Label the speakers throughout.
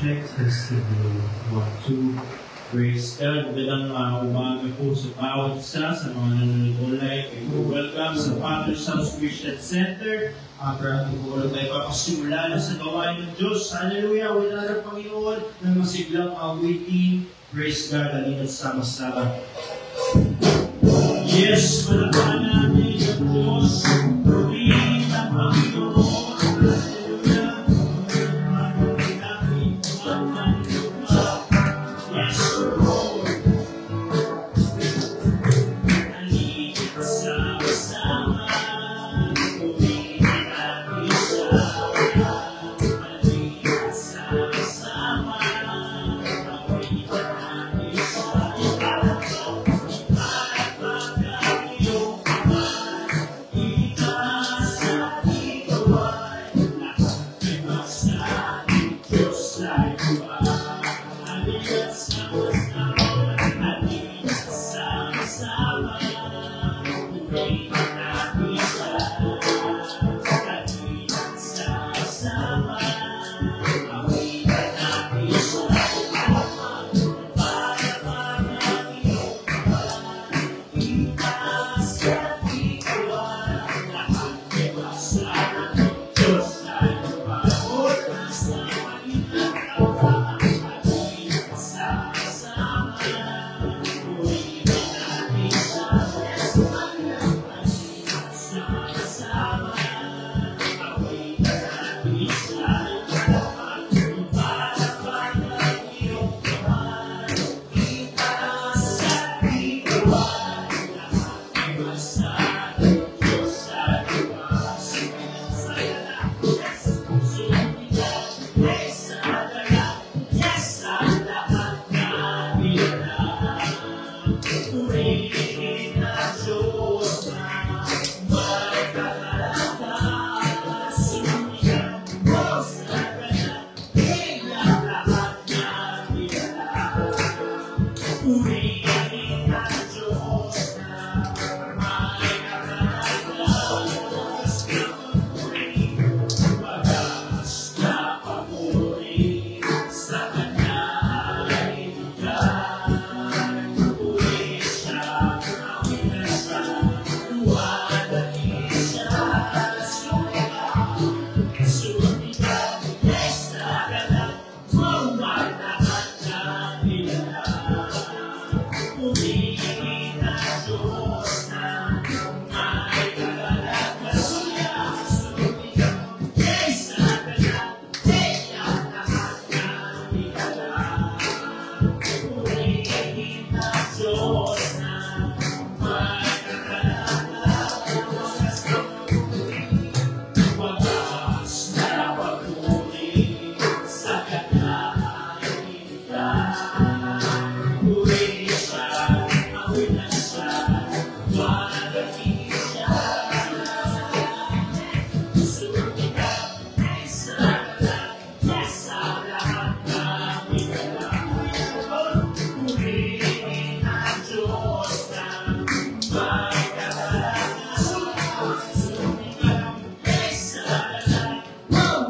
Speaker 1: Check, testing, 1, 2. Praise God. Magandang umaga po sa bawat isa, sa mga nanonood online. Welcome sa Father's House Christian Center. After ating po ulit tayo papasimula na sa gawain ng Diyos. Hallelujah! Wala na Panginoon ng masiglang awitin. Praise God. Halina't sama-sama. Yes, malakpan natin ang Diyos. Purihin ang Panginoon.
Speaker 2: Ika
Speaker 1: Diyos na may kakalakang wagas na pagpuri, wagas na pagpuri sa Kanya ay hintay. Puri siya, awit na siya, magaling siya. Sulit ka, ay salamat, sa lahat ng pinagawin. Purihin ang Diyos na may kahalagahan. Sulit ka, ay salamat,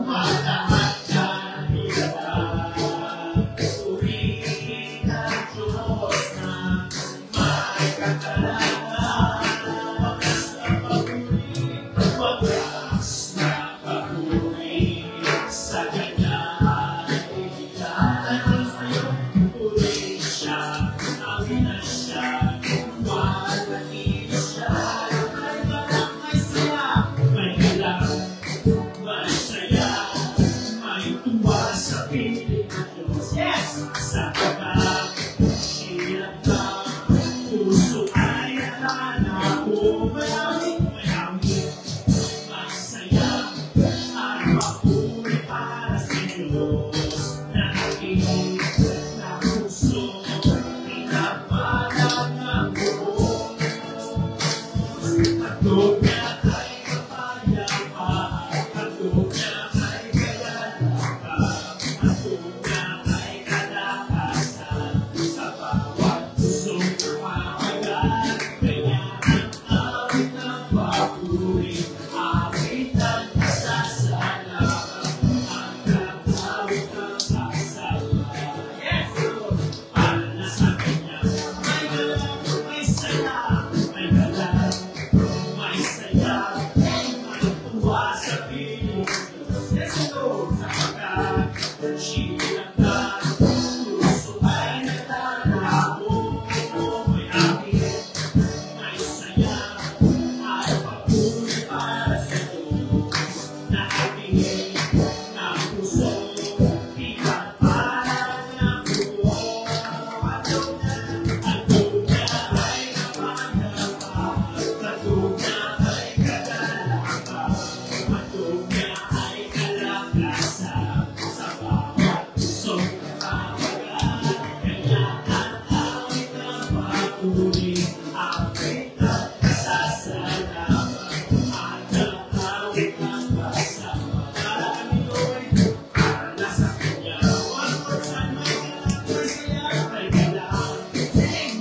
Speaker 1: malahat ng pinagawin. Purihin ang Diyos na may kahalagahan. Wagas na papuri, wagas na papuri sa Kanya ay hintay. Puri siya, awit na siya, magaling siya. May galang, may saya, may galang, may saya, may tuwa sa piling ng Diyos. Yes! Sapagkat siya na puso ay nahanap ko. Mayawi, masaya, at mapuri para sa Diyos. Nakikita na puso, pinapalag ng buong. At doon niya ay kapayapa, at doon niya ay kagalakan, at doon niya ay kalakasan sa bawat pusong namamagal. Kaya ang awit ng papuri, awit ng pasasalamat, hanggang awit ng pasalamat. Yes, Lord! Para sa Kanya, may galang, may saya, may galang, may saya, may tuwa sa piling ng Diyos. Yes, Lord! Sapagkat siya na puso ay naglalabo. May awit, may saya, at papuri para sa Diyos. Nakabigay ng puso, pinapalag ng buong. At doon niya ay kapayapa, at doon niya ay kagalakan, at doon niya ay kalakasan sa bawat pusong namamagal. Kaya ang awit ng papuri, awit ng pasasalamat, hanggang awit ng pasalamat. Maraming Lord, para sa Kanya. One more time, may galang, may saya, may galang,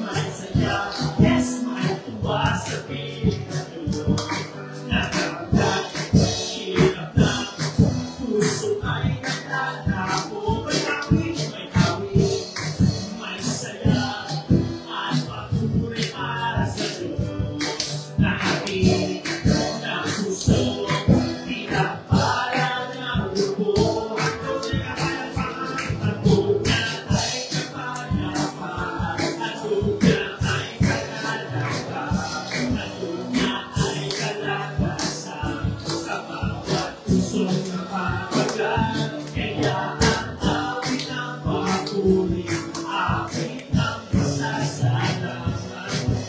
Speaker 1: may saya. Yes, may tuwa sa piling ng Diyos. Nakagad, siya na puso ay naglalabo. May awit, may saya, at papuri para sa Diyos. Nakabig ng puso, pinapalag ng bubo. At doon niya ay kapayapa, at doon niya ay kapayapa, at doon niya ay kagalakan, at doon niya ay kalakasan sa bawat pusong namamagal. Kaya ang awit ng papuri, awit ng pasasalamat,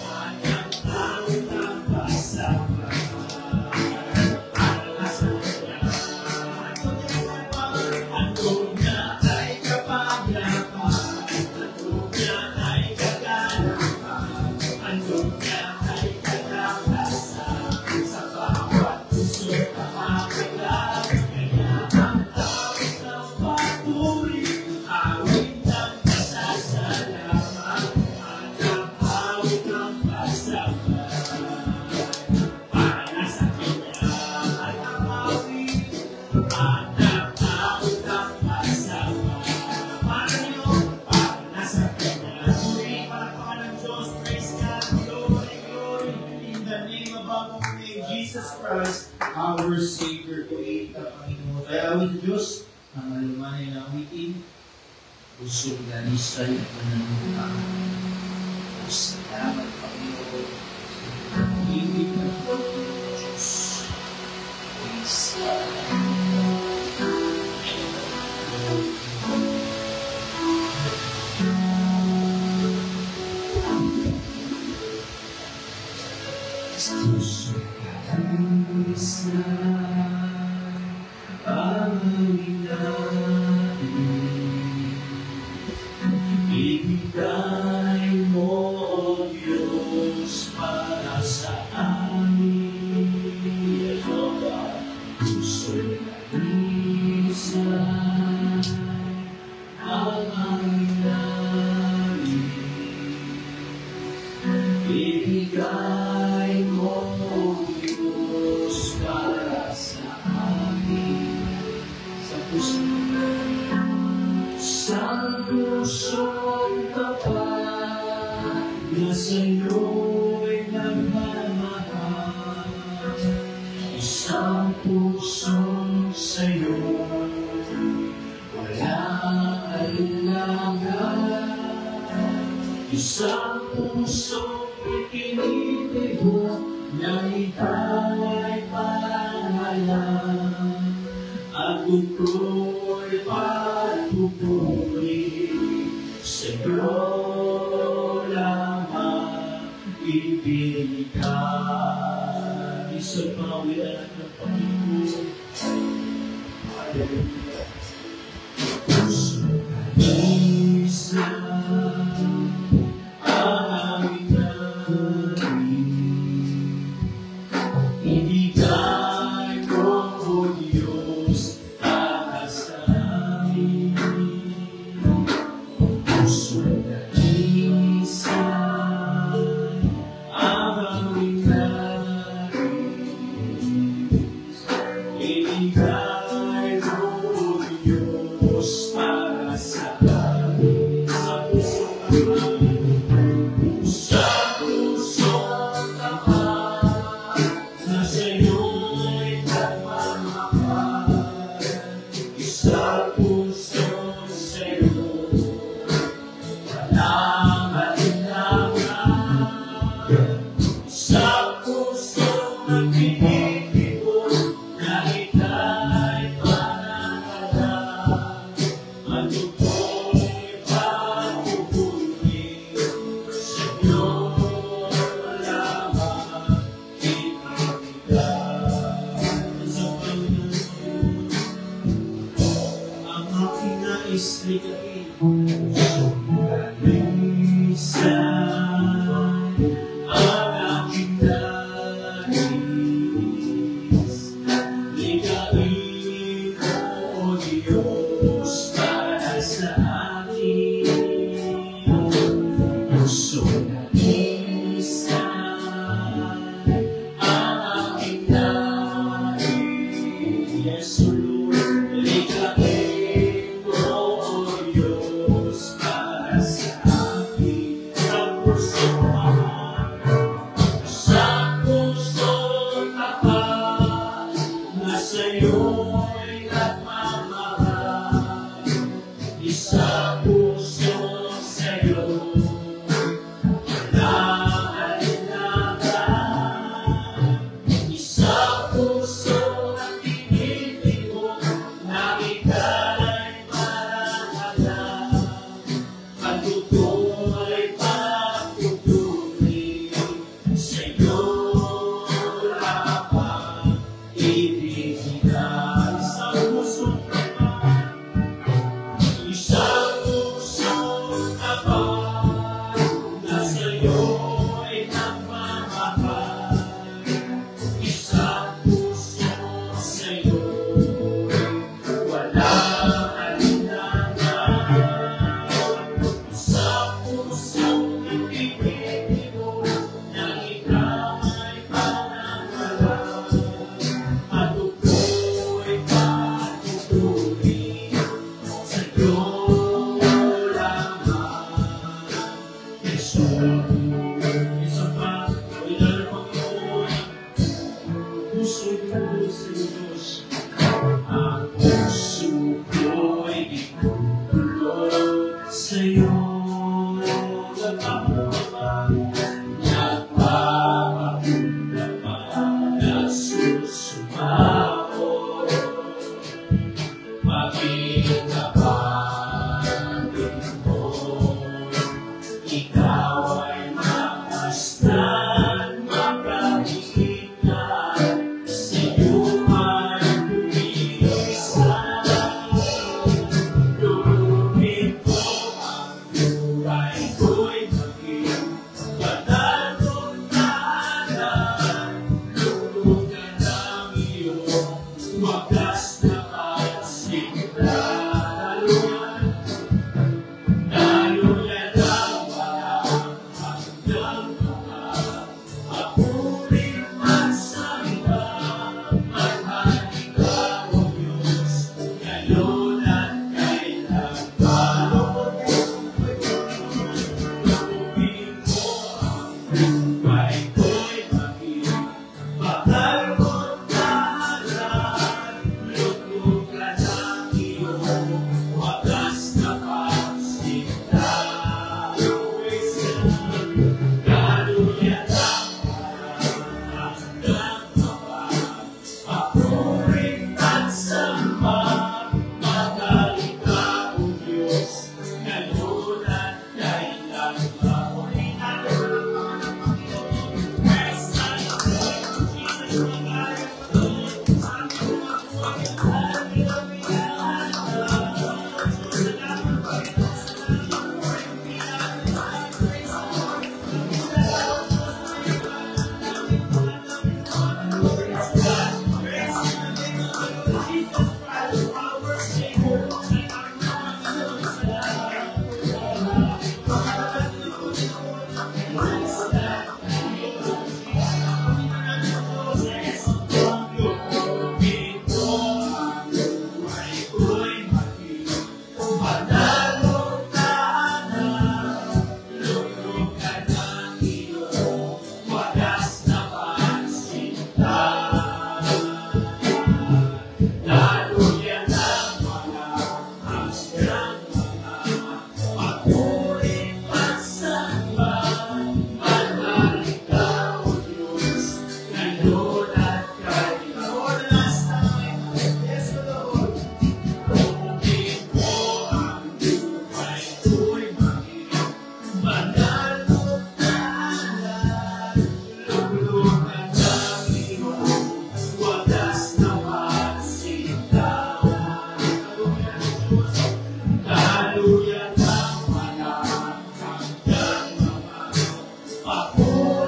Speaker 1: hanggang awit ng pasasalamat. Para sa Kanya, at doon niya ay kapayapa, at doon niya ay kagalakan, at doon niya ay kalakasan sa bawat pusong namamagal. Kaya ang awit ng papuri, awit ng pasasalamat, hanggang awit ng pasasalamat. Para sa Kanya ay ang awit, at ang awit ng pasasalamat. Para niyo, para sa Kanya. Puri, palakpakan ng Diyos. Praise God, glory, glory. In the name of our Lord Jesus Christ, our Savior, Creator, Panginoon. Kaya awit ng Diyos, ang alumanay na awitin, pusong ganisay at mananungan. Salamat, Panginoon. Ibig ng Diyos. Praise God.
Speaker 2: Puso isa ang hinahin. Ibigay mo, O Diyos, para sa amin. Puso isa ang hinahin. Ibigay mo, O Diyos, para sa amin. Sa pusong tapat na sa'yo'y nagmamahal. Isang pusong sa'yo walang alinlangan. Isang pusong ikinitibo na ika'y parangalan. Ako ko'y pagpupuri sa'yo lamang ibigay. Isang pangawian at ng Panginoon. Hallelujah. Puso isa ang hinahin. Ibigay mo, O Diyos, para sa amin. Puso na isa ang hinahin. Ibigay mo, O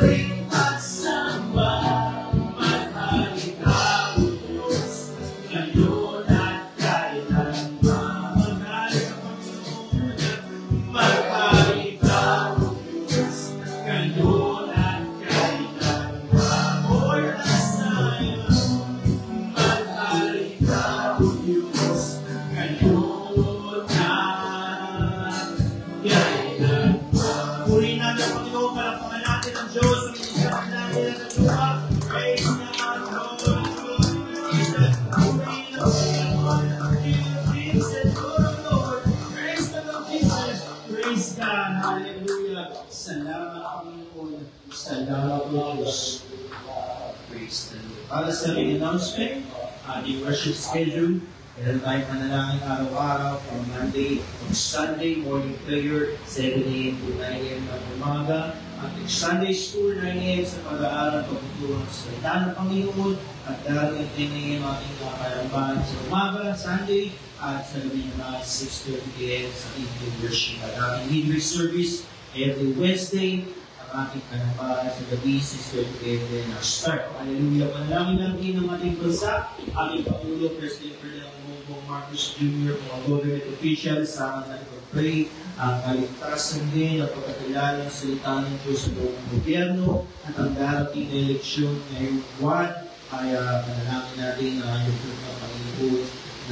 Speaker 2: Purihin at samba, mahal ikaw, O Diyos, ngayon at kailanman. Mahal ikaw, O Diyos, ngayon at kailanman. Oy, nasa'yo, mahal ikaw, O Diyos, ngayon at kailanman. Purihin natin ang Panginoon, palakpakan natin ang Diyos, ang inisyahan natin at ang lupa. Praise God, Lord, Jesus. Purihin ang Panginoon, ang King of Kings and Lord of Lords. Praise the Lord Jesus. Praise God, hallelujah. Salamat Panginoon. Salamat Diyos. Praise the Lord. Para sa announcement, ating worship schedule, meron tayong manalangin araw-araw from Monday to Sunday, morning prayer, 7 a.m. to 9 a.m. ng umaga. Ating Sunday school, 9 a.m. sa pag-aaral, pagtutuwa ng salita ng Panginoon. At darating at 10 a.m. ating karambahan sa umaga, Sunday, at sa gabi naman 6:30 a.m. sa evening worship. At ating midweek service every Wednesday, ang ating karambahan sa gabi 6:30 a.m. din ang start. Hallelujah! Panalangin natin ang ating bansa, ating Pangulo, President Ferdinand Marcos Jr., mga government officials, sama natin pag-pray, ang kaligtasan din, ang pagkakilala ng salita ng Diyos sa buong gobyerno, at ang darating na eleksyon ngayong buwan, ay panalangin natin na yung Panginoon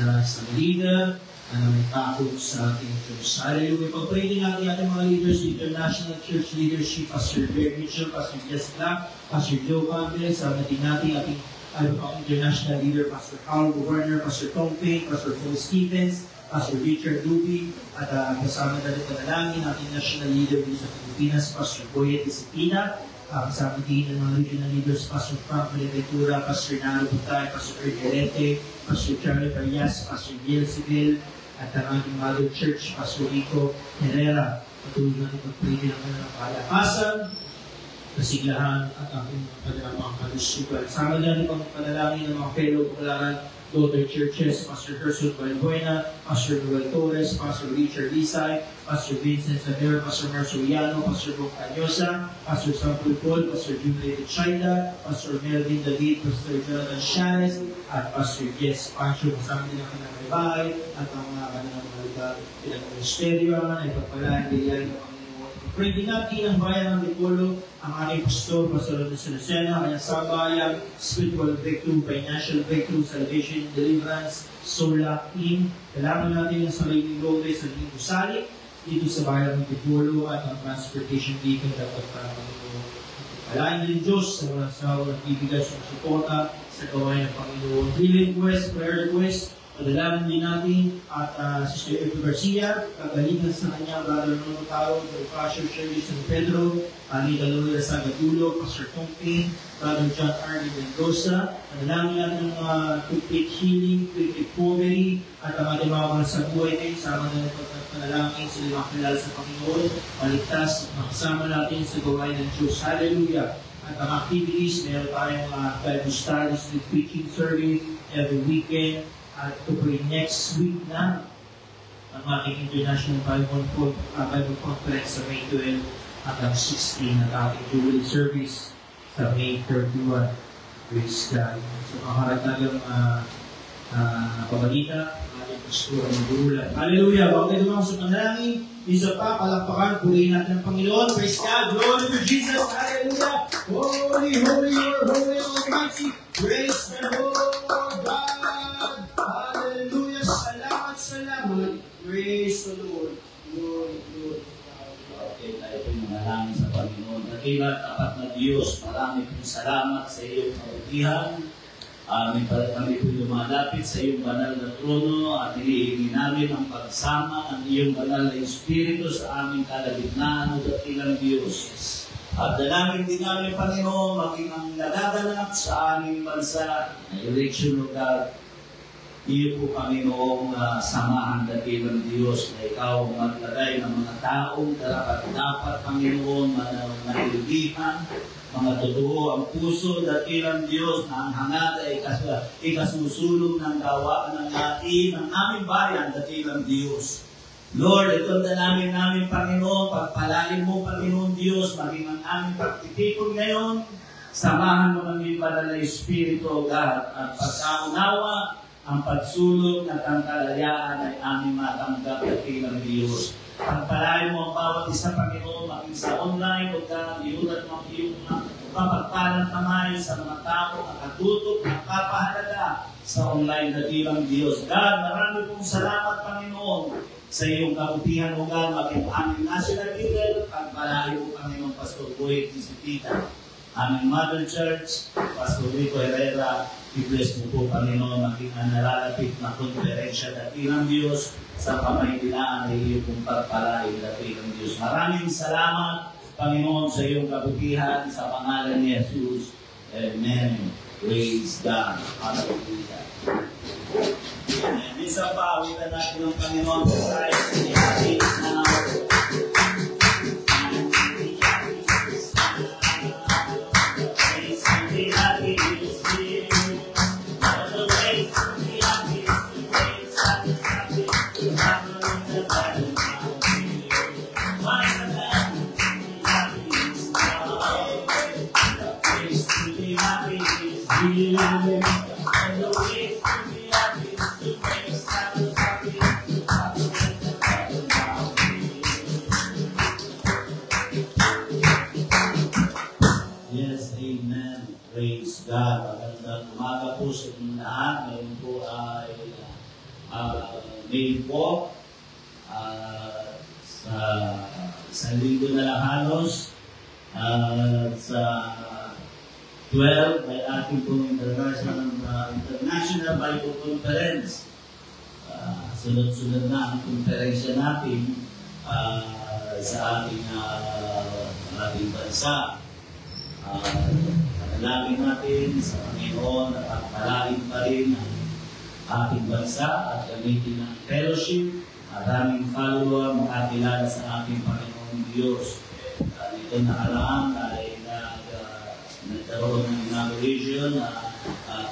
Speaker 2: na sa leader, na may takot sa ating Diyos. Hallelujah! Pag-pray din natin ating mga leaders, International Church Leadership, Pastor Greg Mitchell, Pastor Jess Black, Pastor Joe Campbell, sama din natin ating international leader, Pastor Carl Gouverneur, Pastor Tom Payne, Pastor Paul Stevens, Pastor Richard Duby, at kasama na rin panalangin ating national leader din sa Pilipinas, Pastor Boyet Isipina, kasama din ng mga regional leaders, Pastor Frank Ventura, Pastor Naro Butay, Pastor Ergelete, Pastor Charlie Parias, Pastor Gil Sibil, at ang ating Mother Church, Pastor Rico Herrera. Patuloy natin pag-pray ng kanilang kalakasan, kasiglahan at ating mga kalusugan. Sama na rin pang panalangin ng mga fellow Bukalaran daughter churches, Pastor Gerson Valbuena, Pastor Noel Torres, Pastor Richard Lisay, Pastor Vincent Sader, Pastor Marceliano, Pastor Bong Canyosa, Pastor Sampul Paul, Pastor Julie China, Pastor Melvin David, Pastor Jonathan Shanes, at Pastor Jess Pancho, kasama din ang kanilang bahay, at ang mga kanilang mga pinag-ministeryo, ay pagpalaan din yan ng pray din natin ang bayan ng Dipolo, ang ating pastor, Pastor Rodolfo Lucena, kanyang sabayang, spiritual breakthrough, financial breakthrough, salvation, deliverance, soul team. Kailangan natin ang sariling road sa Linggo Sali, dito sa bayan ng Dipolo, at ang transportation vehicle dapat para Panginoon. Palain din Diyos sa walang sawa ng ibigay sa suporta sa gawain ng Panginoon. Healing request, prayer request, padalaman din natin at Sister Epo Garcia, kagalitan sa kanya, Brother Nono Tao, Pastor Shirley San Pedro, Anita Loria Sagatulo, Pastor Tongpin, Brother John Arnie Mendoza. Padalaman natin ang complete healing, complete poverty, at ang ating mga sa buhay din, sama na ng pagpanalangin sila makilala sa Panginoon, maligtas, makasama natin sa gawain ng Diyos. Hallelujah! At ang activities, meron tayong Bible studies, preaching service every weekend. At ito po next week na ang ating International Bible Conference sa May 12 hanggang 16 at ating Jubilee Service sa May 31. Praise God. So, mga karagdagang pabalita, ating pastor ang magulat. Hallelujah! Bago tayo dumang sa panalangin, isa pa, palakpakan, purihin natin ang Panginoon. Praise God! Glory to Jesus! Hallelujah! Holy, holy, holy, almighty! Praise the Lord God! Hallelujah! Salamat! Praise the Lord! Lord.
Speaker 3: Okay, tayo po manalangin sa Panginoon. Dakila, tapat na Diyos, marami pong salamat sa iyong kabutihan. Kami po lumalapit sa iyong banal na trono at hinihingi namin ang pagsama ng iyong banal na Espiritu sa aming kalagitnaan o dakilang Diyos. At dalangin din namin, Panginoon, maging ang nagaganap sa aming bansa na election of God. Iyo po, Panginoong samahan dakilang Diyos na ikaw maglagay ng mga taong dapat, Panginoon, manilihan, mga totoo ang puso dakilang Diyos na ang hangad ay ikasusulong ng gawa ng aming bayan dakilang Diyos. Lord, ito ang dalangin namin, Panginoon, pagpalain mo, Panginoon Diyos, maging ang aming pagtitipon ngayon, samahan mo ng iyong banal na Espiritu, O God, at pagkaunawa, ang pagsulong at ang kalayaan ay aming matanggap at ilang Diyos. Pagpalain mo ang bawat isa, Panginoon, maging sa online, O God, iulat mo ang iyong mapagpalang kamay sa mga tao, nakatutok, nakapahalaga sa online na ilang Diyos. God, marami pong salamat, Panginoon, sa iyong kabutihan, O God, maging aming national leader, pagpalain mo, Panginoon, Pastor Boy Tisitita, aming Mother Church, Pastor Rico Herrera, i-bless mo po, Panginoon, maging ang nalalapit na konferensya dakilang Diyos sa pamahilaan ay iyong kong pagpalain dakilang Diyos. Maraming salamat, Panginoon, sa iyong kabutihan, sa pangalan ni Jesus. Amen. Praise God. Hallelujah. Amen. Isa pa, awitan natin ang Panginoon sa ating now. Yes, amen. Praise God. Magandang umaga po sa inyong lahat. Ngayon po ay May po sa isang linggo na lang halos sa 12 ay ating pong International Bible Conference. Sunod-sunod na ang konferensya natin sa ating bansa. Panalangin natin sa Panginoon na pagpalain pa rin ang ating bansa at gamitin ng fellowship, maraming follower, makakilala sa ating Panginoon Diyos. Ito nakaraan ay nagkaroon ng inauguration na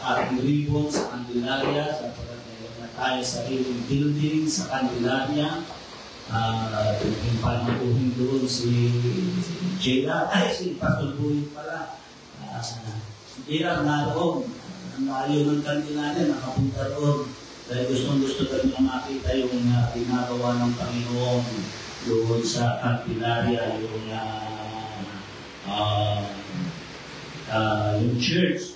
Speaker 3: ating ribbon sa Candelaria, sapagkat mayroon na tayo sariling building sa Candelaria. Yung panabuhin doon si Pastor Boy pala. Si Jera naroon. Ang layo ng Candelaria, nakapunta roon. Dahil gusto kami makita yung ginagawa ng Panginoon doon sa Candelaria, yung church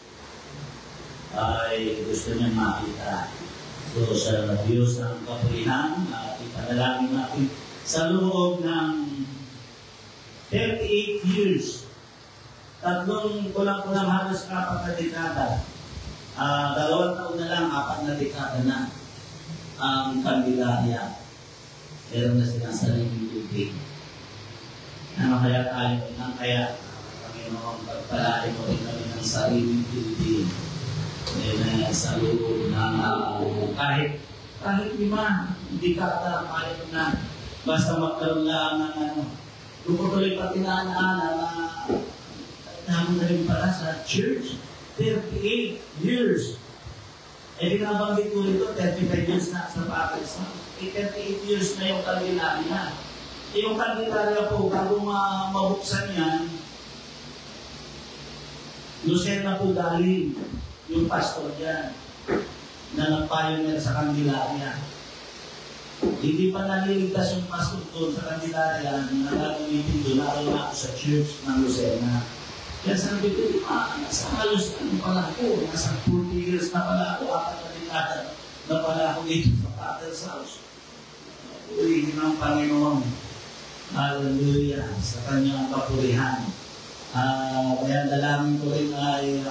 Speaker 3: ay gusto niya makita. So sa Diyos ang kapurihan, ipanalangin natin sa loob ng 38 years, tatlong kulang-kulang halos 4 na dekada, 2 taon na lang, 4 na dekada na ang Candelaria. Meron na silang sariling tubig. Ano kaya tayo? Kaya Panginoon, pagpalain mo rin kami ng sariling tubig. Sa loob ng kahit 5, hindi ka kaya na basta magkaroon lang ng tutuloy pati na namin na rin pala sa church. 38 years. Di nabanggit ko ito, 35 years na sa Paris. 38 years na yung Candelaria. Yung Candelaria po, bago mabuksan yan, Lucena po galing yung pastor dyan na nag-pioneer sa Candelaria. Hindi pa naliligtas yung pastor doon sa Candelaria na nagagamitin doon. Naroon na ako sa church ng Lucena. Kaya sabi ko, nasa halos pala ako, nasa 40 years na pala ako, 4 na dekada na pala ako dito sa Father's house. Ulihin ng Panginoon. Hallelujah. Sa kanyang kapurihan. Kaya dalangin ko rin ay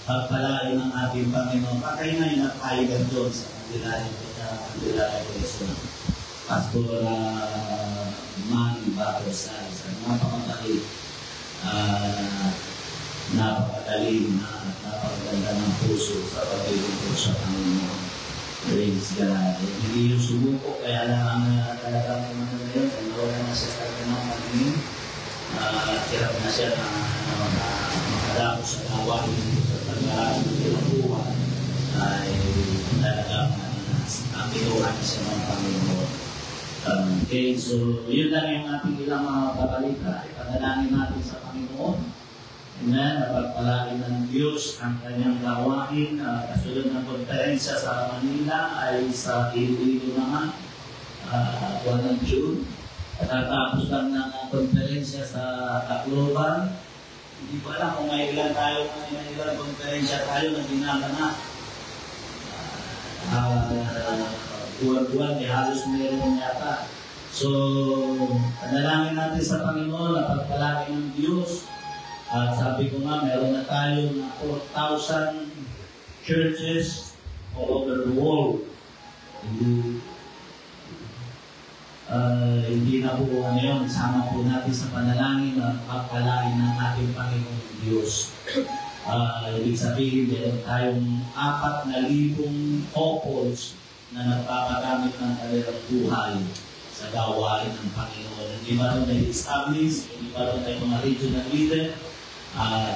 Speaker 3: pagpalain ng ating Panginoon. Patay na yung nagpahigan doon sa Candelaria Quezon. Pastor Manny Batersay. Sa napakatalit. Napakatalim na napakaganda ng puso sa pagiging ko sa Panginoon. Praise God. Hindi yung sumuko, kaya lang ang talagang mga ngayon, kaya wala na siya talaga ng Panginoon. Hirap na siya na makadako sa gawain sa pag-aaral ng buwan ay talagang kinuha siya ng Panginoon. Okay, so yun lang yung ating ilang mga pabalita. Ipanalangin natin sa Panginoon. Amen. Napagpalain ng Diyos ang kanyang gawain. Kasunod ng konferensya sa Manila ay sa Iloilo naman. Buwan ng June. Tatapos lang ng konferensya sa Tacloban. Hindi ko alam kung may ilan tayo, may ilang konferensya tayo na ginagawa. Buwan-buwan, halos meron yata. So, panalangin natin sa Panginoon, napagpalain ng Diyos. At sabi ko nga, meron na tayo na 4,000 churches all over the world. Hindi na po ngayon, sama po natin sa panalangin na pagpalain ng ating Panginoong Diyos. Ibig sabihin, meron tayong 4,000 couples na nagpapagamit ng kanilang buhay sa gawain ng Panginoon. Hindi ba ito may establish, hindi ba ito may mga regional leader,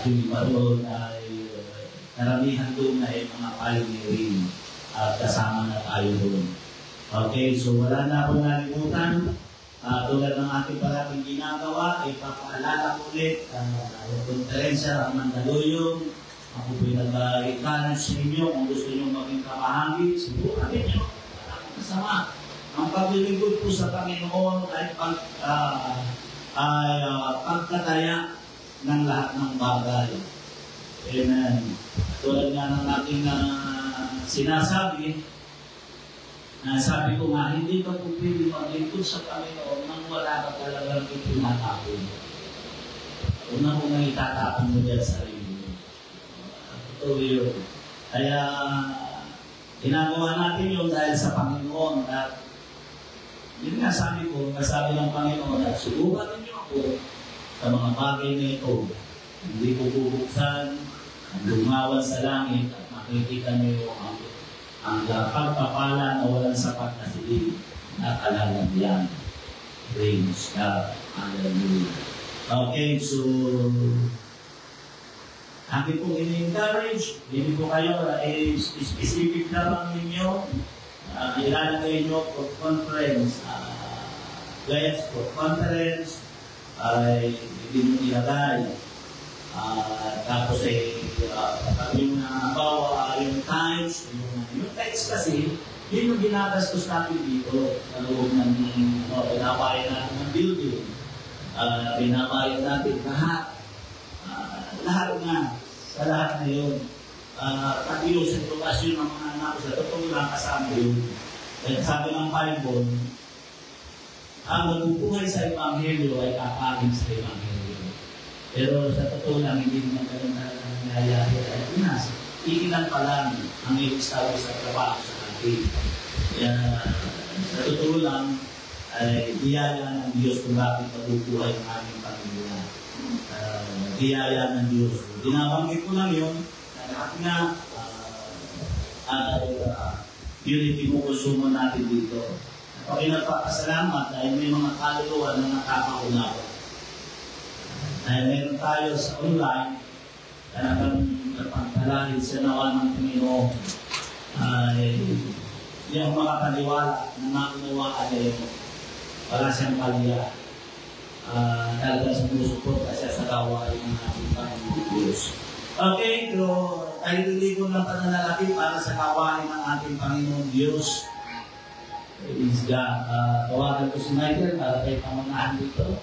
Speaker 3: hindi ba ito ay karamihan doon ay mga pioneering at kasama na tayo doon. Okay, so wala na akong nalimutan. Tulad ng ating parating ginagawa, ipapaalala ko ulit ang konferensya ng Mandaluyong. Ako po'y nag-encourage sa inyo kung gusto nyo maging kamahagi. Siguro nyo, masama. Ang paglilingkod po sa Panginoon ay pagkataya ng lahat ng bagay. Amen. Tulad nga ng ating sinasabi, sabi ko nga, hindi ka po pwede maglingkod sa Panginoon nang wala ka talagang itinatapon. Una mo nang itatapon mo dyan sa sarili mo. Ito yun. Kaya, ginagawa natin yun dahil sa Panginoon. At yun nga sabi ko, kasabi ng Panginoon, at subukan ninyo ako sa mga bagay na ito. Hindi ko bubuksan ang lumawan sa langit at makikita niyo ang pagpapala na walang sapat na silid na kalalagyan. Praise God. Hallelujah. Okay, so akin pong ini-encourage, hindi po kayo specific lang ninyo, ilalagay nyo for conference, guys for conference, ay hindi mo ilagay. Tapos yung bawa, yung times, yung text kasi, yun yung ginagastos natin dito sa loob ng binabayan natin ng building. Binabayan natin lahat. Lahat nga, sa lahat na yun. Pati yung sitwasyon ng mga anak ko sa totoo lang kasama yun. Kaya sabi ng Bible, ang magpupuhay sa Ebanghelyo ay kakagin sa Ebanghelyo. Pero sa totoo lang, hindi naman ganun na nangyayari. Ay pinas, iilan pa lang ang i-establish sa trabaho sa atin. Kaya sa totoo lang, ay biyaya ng Diyos kung bakit mabubuhay ang aming pamilya. Biyaya ng Diyos. Binabanggit ko lang yun, lahat nga, unity mo konsumo natin dito. Ako ay nagpapasalamat dahil may mga kaluluwa na nakakaunawa. Dahil meron tayo sa online, talagang napagpalahin sa nawa ng Panginoon ay yung makapaniwala na maunawaan ay wala siyang palya. Talagang sumusuport siya sa gawain ng ating Panginoon Diyos. Okay, so tayo liligo ng pananalaki para sa gawain ng ating Panginoon Diyos. Praise God. Tawagan ko si Michael para tayo pamanahan dito.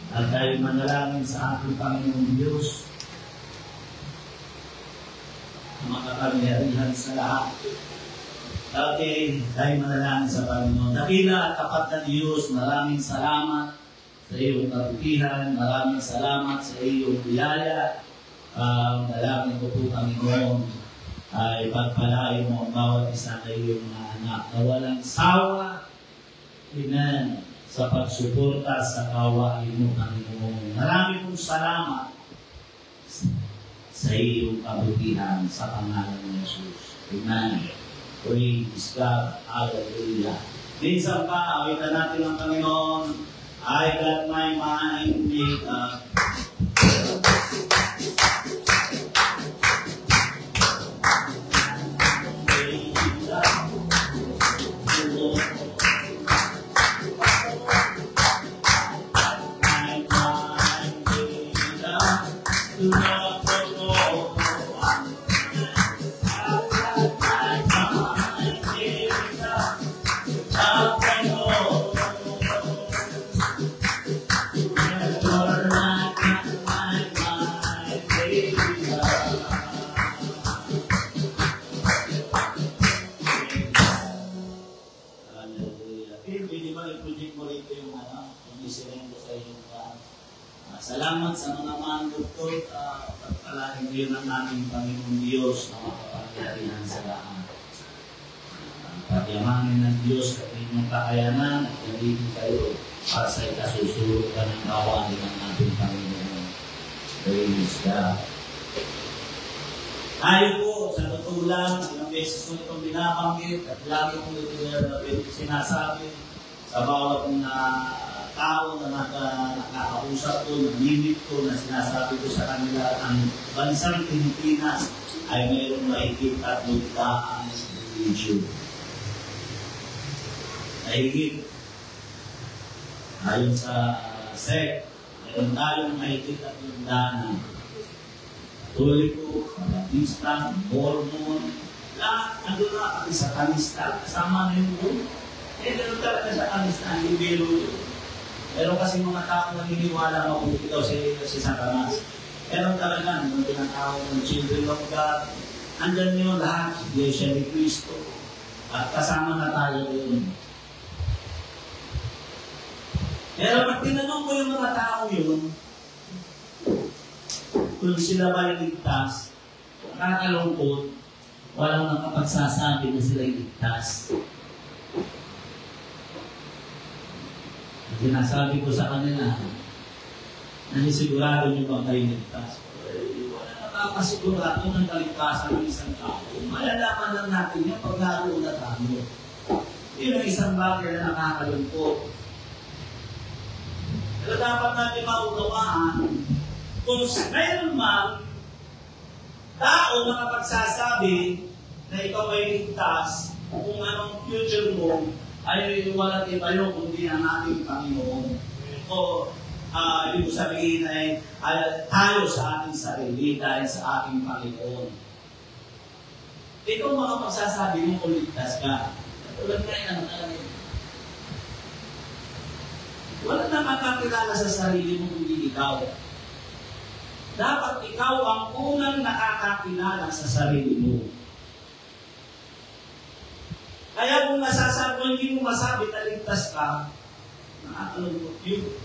Speaker 3: At tayo manalangin sa ating Panginoong Diyos na makapangyarihan sa lahat. Okay, tayo manalangin sa Panginoon. Dakila at tapat na Diyos, maraming salamat sa iyong kabutihan, maraming salamat sa iyong biyaya. Dalangin ko po, Panginoon, ay pagpalain mo ang bawat isa na iyong mga anak na walang sawa. Amen. Sa pagsuporta sa gawain mo, Panginoon. Marami pong salamat sa iyong kabutihan sa pangalan ng Jesus. Amen. Praise God. Hallelujah. Minsan pa, awitan natin ang Panginoon. I got my mind made up. Praise God. Salamat sa mga mandukot at pagpalain ngayon ng aming Panginoon Diyos na makapangyarihan sa lahat. Pagyamanin ng Diyos at inyong kakayanan at nagiging kayo para sa ikasusulungan ng kawanin ng ating Panginoon. Praise God. Tayo po, sa totoo lang, ilang beses ko itong binabanggit at lagi ko ito sinasabi sa bawat na tao na nakakausap ko, namimit ko, na sinasabi ko sa kanila, ang bansang Pilipinas ay mayroong mahigit at magdaang religion. Mahigit. Ayon sa sect, mayroon tayong mahigit at magdaang Katoliko, Baptista, Mormon, lahat nandun na kami sa kanista, kasama na yung doon. Meron talaga sa kanista, hindi biro yun. Pero kasi mga tao naniniwala mabuti daw si Satanas. Pero talaga, nung tinatawag ng children of God, andyan yun lahat, Iglesia ni Cristo. At kasama na tayo yun. Pero pag tinanong ko yung mga tao yun, kung sila ba ligtas, nakakalungkot, walang nakapagsasabi na sila ligtas. Sinasabi ko sa kanila, nanisigurado niyo ba kayo ligtas? Wala nakakasigurado ng kaligtasan ng isang tao. Malalaman lang natin yan pag naroon na tayo. Yun ang isang bagay na nakakalungkot. Pero dapat natin maunawaan, kung mayroon man tao makapagsasabi na ikaw ay ligtas, kung anong future mo, ay wala tayo kundi ang ating Panginoon. O, ibig sabihin ay tayo sa ating sarili dahil sa ating Panginoon. Ikaw makapagsasabi mo kung ligtas ka. Tulad kayo ng alam. Wala na makakilala sa sarili mo kundi ikaw. Dapat ikaw ang unang nakakakilala sa sarili mo. Kaya kung nasasabi, hindi mo masabi na ligtas ka, nakakalungkot yun.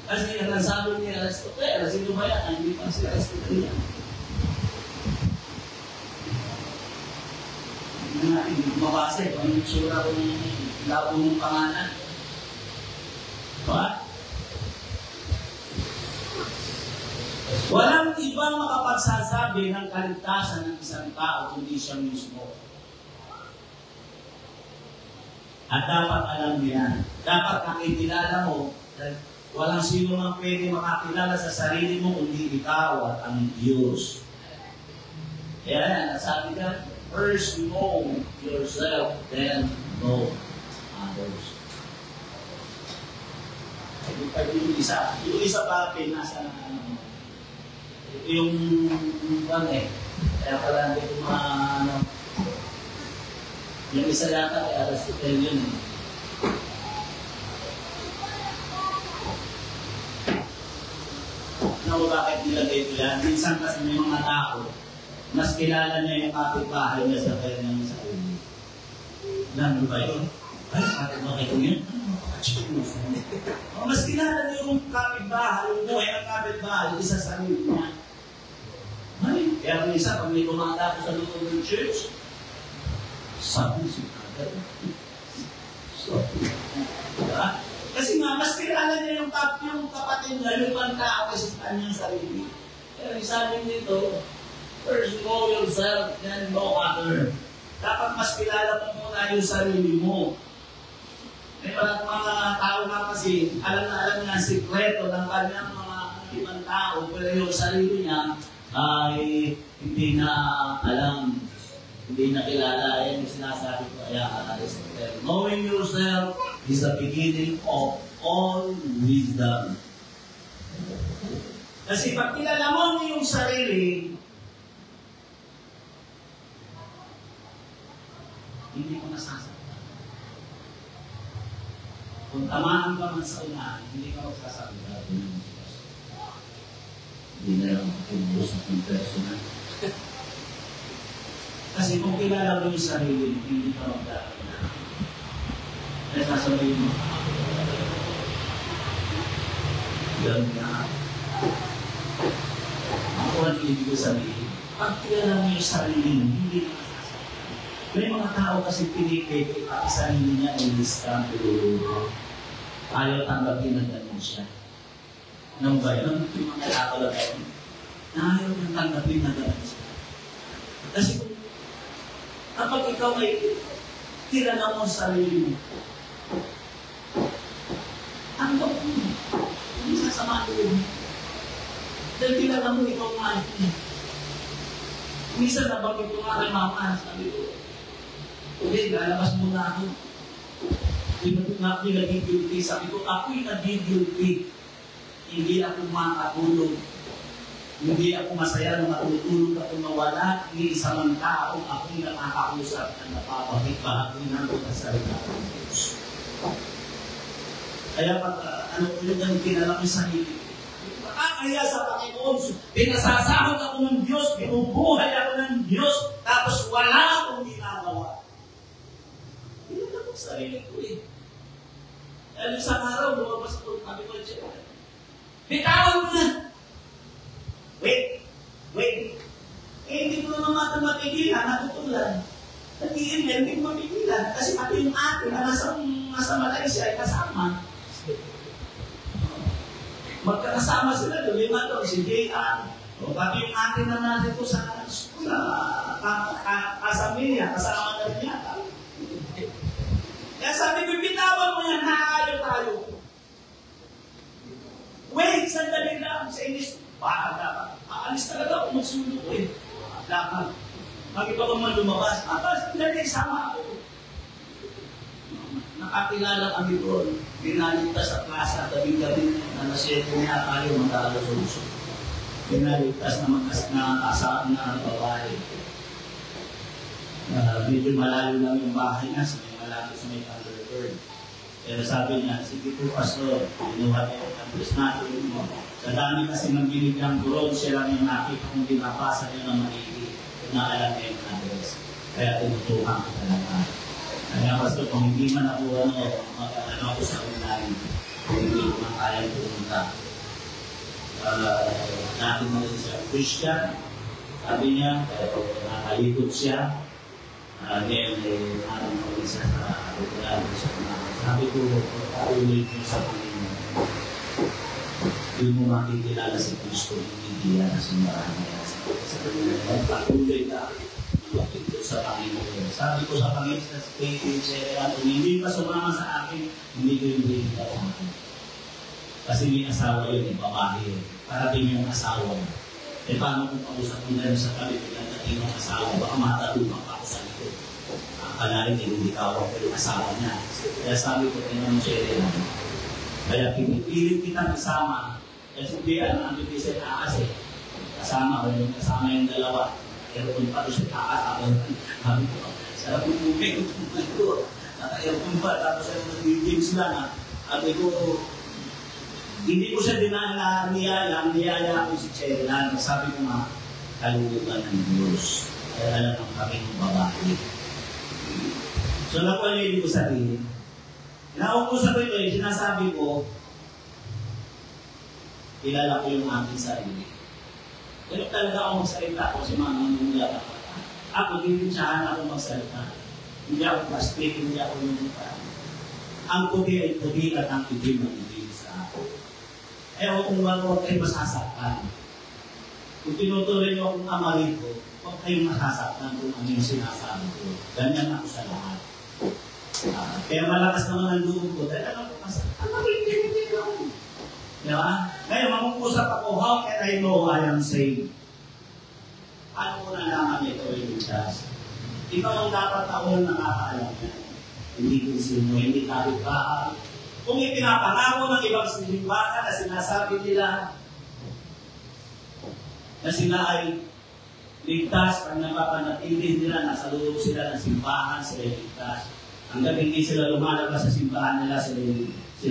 Speaker 3: Kasi ang nasabi ni Aristotle, sino ba yan? Hindi pa si Aristotle yan. Hindi ko mabasa kung yung sura kung labo ng pangalan. Diba? Walang ibang makapagsasabi ng kaligtasan ng isang tao kundi siya mismo. At dapat alam niya, dapat nakikilala mo, walang sino mang pwede makakilala sa sarili mo kundi ikaw at ang Diyos. Kaya nasabi ka, first know yourself, then know others. Yung isa pa, nasa yung kaya pala hindi ko yung isa yata kay Aristotle yun eh. Ano ba bakit nilagay ito yan? Minsan kasi may mga tao, mas kilala niya yung kapitbahay niya sa kanyang sarili. Alam ba yun? Ay, kapitbahay ko yun? Mas kilala niya yung kapitbahay, yung buhay ng kapitbahay, isa sa sarili niya. Ay, kaya minsan pag may kumanda ko sa loob ng church, sabi si Father. So, diba? Kasi nga, mas kilala niya yung kapatid niya, yung ibang tao kasi sa kanyang sarili. Pero sabi nito, first know yourself, then know other. Dapat mas kilala mo muna yung sarili mo. May mga tao nga kasi, alam niya ang sikreto ng kanyang mga ibang tao, pero yung sarili niya ay hindi na alam. Hindi nakilala, yan yung sinasabi ko, Aristotle. Knowing yourself is the beginning of all wisdom. Kasi pag kilala mo yung sarili, hindi mo nasasaktan. Kung tamaan ka man sa unahan, hindi ka magsasabi na ito ng Diyos. Hindi na lang mag-usap ng personal. Kasi kung kilala mo yung sarili, hindi ka magdaan. Kaya sasabihin mo, ganun na. Ako ang ibig sabihin, pag kilala mo yung sarili mo, hindi na masasaktan. May mga tao kasi pinipit, ang sarili niya ay listan, tuluro. Ayaw tanggapin na gano'n siya. Nang ba yun? Yung mga tao lang tayo, na ayaw nang tanggapin na gano'n siya. Kasi kapag ikaw ay kilala mo sa sarili mo, ang gawin mo, hindi sasama doon. Dahil kilala mo ikaw nga ito. Minsan nabagay ko nga kay mama, sabi ko, okay, lalabas mo na ako. Hindi nagigilty. Sabi ko, ako'y nagigilty. Hindi ako makatulog. Hindi ako masaya na matutulog ako mawala. Hindi isa man tao ako'y nakakausap na napapakita ng salita ng Diyos. Kaya pag ulit ang kinala ko sa sarili, kaya sa Panginoon, pinasasahod ako ng Diyos, binubuhay ako ng Diyos, tapos wala akong ginagawa. Pinala ko sa sarili ko eh. Dahil isang araw, lumabas ko, sabi ko, bitawan mo na! Wait! Eh, hindi ko naman natin mapigilan, natutulan. Nag-i-email, hindi ko mapigilan. Kasi pati yung atin na nasa Malaysia ay kasama. Magkakasama sila doon, lima doon, si J.R. O pati yung atin na natin ko sa kasamilya, kasama na rin yata. Kaya sabi ko, bitawan mo yan, nakakayo tayo. Wait, sandali lang sa English. Dapat. Aalis talaga ako magsundo ko eh. Dapat. Bakit ako man lumabas? Sandali, sama ako. Nakakilala kami doon. Pinaligtas sa klasa, gabi-gabi na nasyete niya tayo mag-aalas-uso. Pinaligtas na kasama na babae. Medyo malayo lang yung bahay niya, sa may malapit sa may Thunderbird. Pero sabi niya, sige po, Pastor, inuha niya yung address natin. Sa dami kasi magbinig ng buron, siya lang yung nakita kung binabasa niya ng maigi. Kung naalam niya yung address. Kaya tinutuhan ko talaga. Kaya Pastor, kung hindi man ako mag-ano ako sa online, hindi ko man kayang pumunta. Natin na rin siya Christian. Sabi niya, nakalikot siya. Ngayon, natin na rin siya sa lugar siya. Sabi ko, paulit mo sa Panginoon. Hindi mo makikilala si Kristo, hindi yan sa marami. Sa Panginoon, patuloy ka. Ito sa Panginoon. Sabi ko sa Panginoon, sa Panginoon, hindi pa sumama sa akin, hindi ko yung bigla sa akin. Kasi may asawa yun, yung babae yun. Parating yung asawa mo. Eh paano kung kausap mo na sa kami, pagdating yung asawa, baka matatumak pa ako sa likod. Akalain, hindi ka ako yung asawa niya. Kaya sabi ko, tinanong siya rin. Kaya pinipilit kitang kasama. Kasi hindi, ang bibisay taas eh. Kasama yung dalawa. Aircon pa ito sa taas. Sabi ko, may utupad ko. Naka-aircon pa. Tapos ay nag-games lang. Sabi ko, hindi ko siya niyaya ko si Cherylan. Sabi ko nga, kalulugan ng Diyos. Kaya alam ang kaming babae. So, nakuha ko sabihin. Nakukusap ko ito, sinasabi ko, kilala ko yung aking sarili. Pero talaga ako magsalita ko si Mama nung wala ako. Ako, dinitsahan ako magsalita. Hindi ako plastic, hindi ako yung ang puti ay puti at ang itim ang itim sa ako. Ewan kung huwag kayo masasaktan. Kung tinutuloy niyo akong amarin ko, huwag kayong masasaktan kung ano yung sinasabi ko. Ganyan ako sa lahat. Kaya malakas naman ang loob ko. Dahil alam ko, amarin ko. Diba? Ngayon, mag-uusap ako, how can I know I am saved? Ano ko nalaman ito yung Diyos? Ikaw ang dapat ako na nakakaalam niya. Hindi ko sino, hindi kapit bahay. Kung ipinapangako ng ibang sinimbahan na sinasabi nila, Na sila ay ligtas pag napapanatili nila, nasa loob sila ng simbahan, sila ay ligtas. Hanggang hindi sila lumalabas sa simbahan nila, sila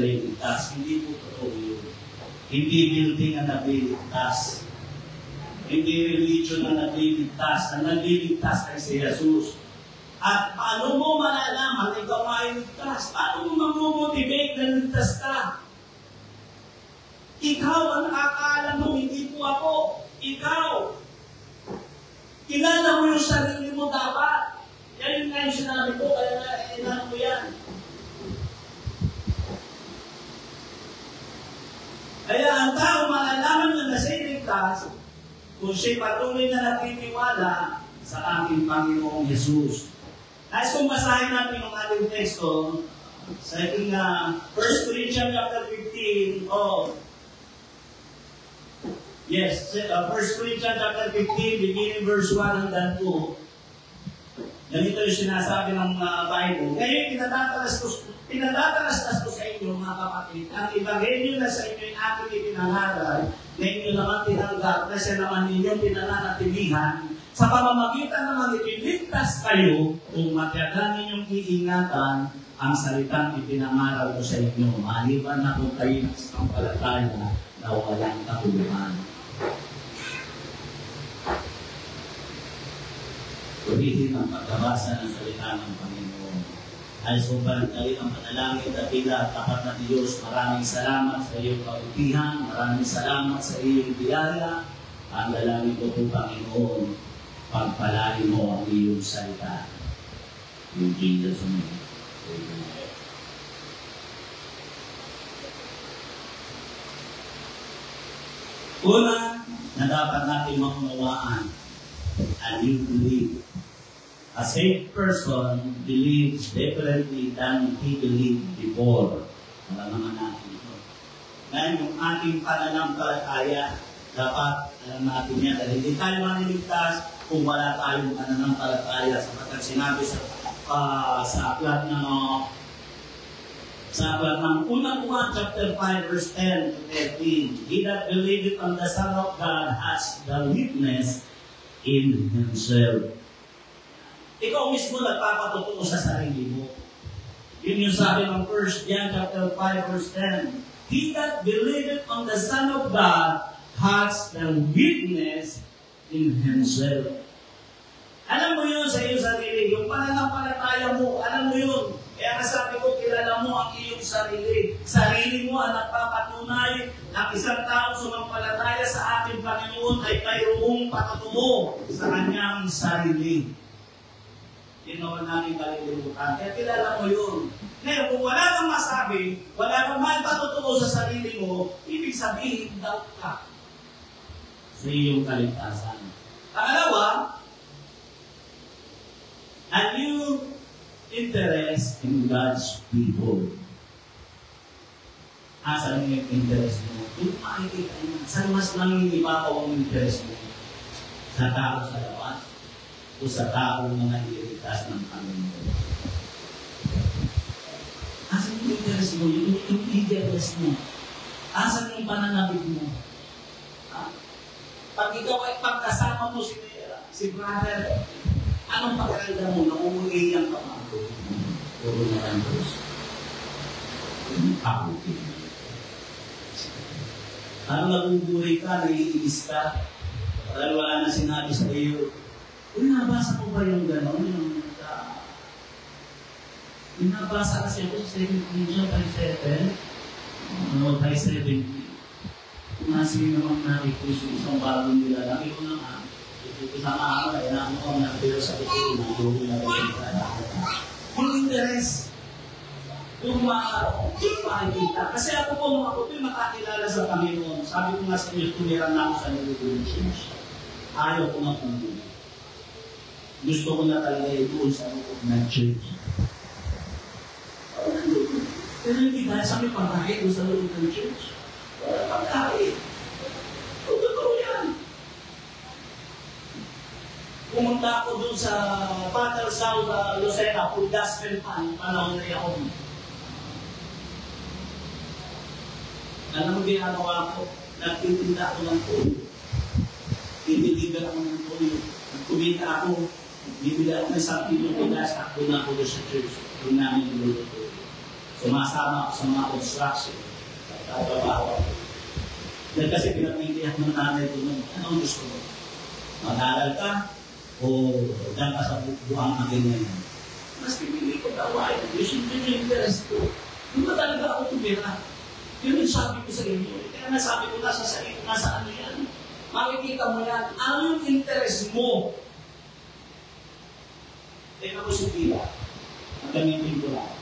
Speaker 3: ay ligtas. Hindi po totoo yun. Hindi building ang nagliligtas. Hindi religion ang nagliligtas. Ang nagliligtas ay si Jesus. At paano mo malalaman ikaw ay ligtas? Paano mo mamomotivate na ligtas ka? Ikaw ang nakakaalam mo, hindi po ako. Ikaw. Kilala mo yung sarili mo dapat. Yan yung nga yung sinabi ko, kaya inano mo yan. Kaya ang tao malalaman na siya'y ligtas kung siya'y patuloy na nagtitiwala sa ating Panginoong Jesus. Nais kong basahin natin yung ating teksto sa ating 1 Corinthians chapter 15. Yes, 1 Corinthians chapter 15, beginning verse 1 hanggang 2. Ganito yung sinasabi ng Bible. Ngayon, pinatatalastas ko sa inyo, mga kapatid, ang ebanghelyo na sa inyo yung aking ipinangaral, na inyo naman tinanggap, na siya naman ninyong pinananatilihan, sa pamamagitan naman ipiligtas kayo kung matyagan ninyong iingatan ang salitang ipinangaral ko sa inyo, maliban na kung kayo ang palataya na walang katuluhan. Purihin ang pagkabasa ng salita ng Panginoon. Ay sobrang dali ang panalangin at tila tapat na Diyos. Maraming salamat sa iyong kabutihan. Maraming salamat sa iyong biyaya. Ang dalangin ko po, Panginoon, pagpalain mo ang iyong salita. In Jesus' name. Amen. Una na dapat natin maunawaan, and you believe. A saved person believes differently than he believed before. Alam naman natin ito. Ngayon, yung ating pananampalataya, dapat alam natin yan. Dahil hindi tayo maniligtas kung wala tayong pananampalataya. Sapagkat sinabi sa aklat ng unang Juan chapter 5 verse 10 to 13. He that believeth on the Son of God has the witness in himself. Ikaw mismo nagpapatotoo sa sarili mo. Yun yung sabi ng 1 John chapter 5 verse 10. He that believeth on the Son of God has the witness in himself. Alam mo yun sa iyong sarili. Yung pananampalataya mo, alam mo yun. Kaya nasabi ko, kilala mo ang iyong sarili. Sarili mo ang nagpapatunay ng isang taong sumampalataya sa ating Panginoon ay mayroong patutuo sa kanyang sarili. Yun naman namin kalilimutan. Kaya kilala mo yun. Ngayon, kung wala kang masabi, wala kang may patutuo sa sarili mo, ibig sabihin, doubt ka sa iyong kaligtasan. Pangalawa, a new interest in God's people. Saan yung interest mo? Kung makikita mo, saan mas nangingibabaw ang interest mo? Sa tao sa labas? O sa tao na nailigtas ng Panginoon? Saan yung interest mo? Yung interest mo? Saan yung pananabig mo? Pag ikaw ay pagkasama mo si brother, anong pakiramdam mo na umuiyan ka mga puro na ang Diyos? Pakutin. Parang nabubuhay ka, naiinis ka, dahil wala na sinabi sa iyo. Nabasa ko ba yung gano'n? Nabasa kasi ako sa 2 Corinthians 5:7. 5:70. Nasi naman nakipuso isang bagong nilalang. Ito na nga. Isama ako, kaya ako ang nagpiro sa ito, nagpiro na rin yung interest, yung makikita. Kasi ako po makakilala sa Panginoon. Sabi ko nga sa inyo, tumira na ako sa Church. Ayaw ko nga pumunta. Gusto ko na talaga doon sa loob ng church. Pero hindi dahil sa may pagkain doon sa loob ng church. Pagkain. Totoo yan. Pumunta ako doon sa Battle South, Lucena, full gospel pan, panahon na ako. Alam mo ginagawa ko, nagtitinda ako ng food. i-deliver ako ng toyo. Kumita ako, bibili ako ng 1 kilong bigas, takbo na ako doon sa church. Doon namin niluluto. Sumasama ako sa mga construction. Sa trabaho. Dahil kasi pinapilihan ng nanay ko nung, ano ang gusto mo? Mag-aral ka? O dyan ka sa buhang na ganyan? Mas pipili ko daw ay, yung interest ko. Doon ba talaga ako tumira? Yun yung sabi ko sa inyo. Kaya nasabi ko nasa sa inyo, nasa ano yan. Makikita mo yan. Ano yung interest mo? Teka ko si Pila. Ang gamitin ko lang.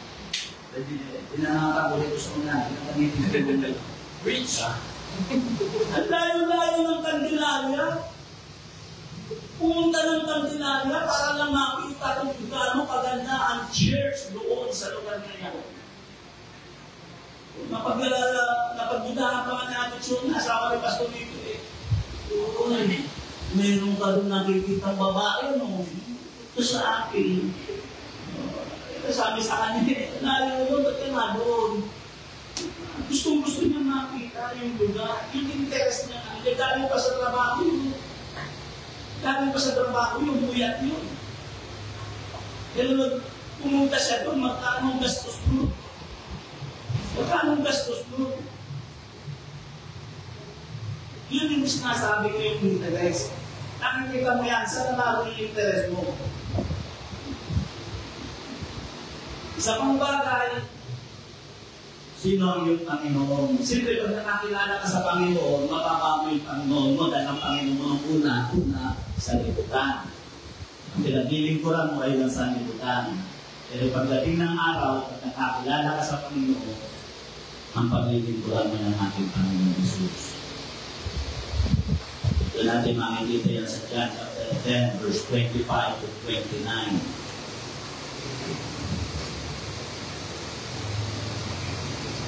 Speaker 3: Pinanakata ko rito sa una. Ang gamitin ko lang. Rich. Ang layo-layo ng Candelaria. Pumunta ng Candelaria para lang makita kung gaano kaganda ang church doon sa lugar na yan. Napagbudahan pa nga natin siya, asawa ni Pastor dito eh. Doon, meron ka doon nakikita babae, no? Ito sa akin. Sabi sa kanya, layo yun, ba't ka na doon? Gustong-gusto niya makita yung lugar, yung interest niya. Galing pa sa trabaho yun. Galing pa sa trabaho yung buyat yun. Kaya pumunta siya doon, magkano gastos mo? Magkano gastos mo? Yun yung sinasabi ko yung interest. Nakikita mo yan, saan nabago yung interest mo? Sa pang bagay, sino ang iyong Panginoon? Siyempre, pag nakakilala ka sa Panginoon, mapapamo yung Panginoon mo dahil ang Panginoon ang una sa liputan. Ang pinaglilingkuran mo ay lang sa liputan. Pero pagdating ng araw, pag nakakilala ka sa Panginoon, ang paglilingkuran mo ng ating Panginoon Jesus. Ito natin makikita yan sa John chapter 10, verse 25 to 29.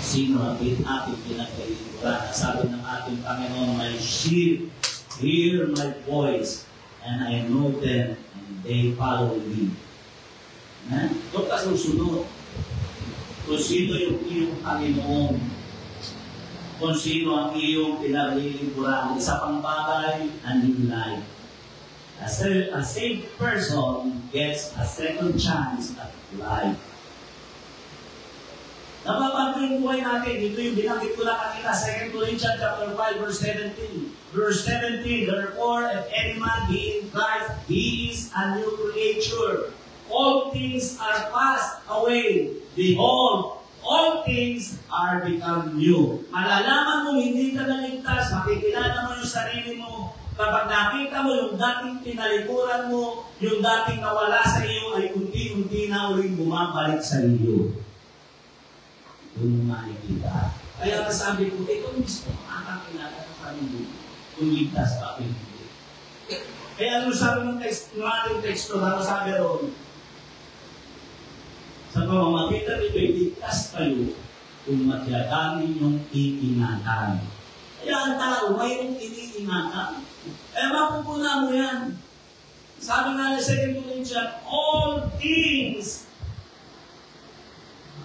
Speaker 3: Sino ang ating pinaglilingkuran? Sabi ng ating Panginoon, my sheep hear my voice, and I know them, and they follow me. Doon ka susunod. Kung sino yung iyong Panginoon, kung sino ang iyong pinaglilingkuran, isa pang bagay, a new life. A saved person gets a second chance at life. Napapanto yung buhay natin. Ito yung binanggit ko na kanina, 2 Corinthians chapter 5, verse 17. Verse 17, therefore, if any man be in Christ, he is a new creature. All things are passed away. Behold, all things are become new. Malalaman mo hindi ka naligtas, makikilala mo yung sarili mo. Kapag nakita mo yung dating pinalikuran mo, yung dating nawala sa iyo, ay unti-unti na uling bumabalik sa iyo. Doon mo makikita. Kaya nasabi ko, ito mismo ang kakilala ng Panginoon. Kung ligtas pa, hindi. Kaya ano sabi ng ating teksto, ano sabi ron? Sa pamamagitan nito, ligtas kayo kung matyagamin yung iingatan. Kaya ang tao, mayroong iniingatan. Kaya mapupuna mo yan. Sabi nga sa 2 Corinthians, all things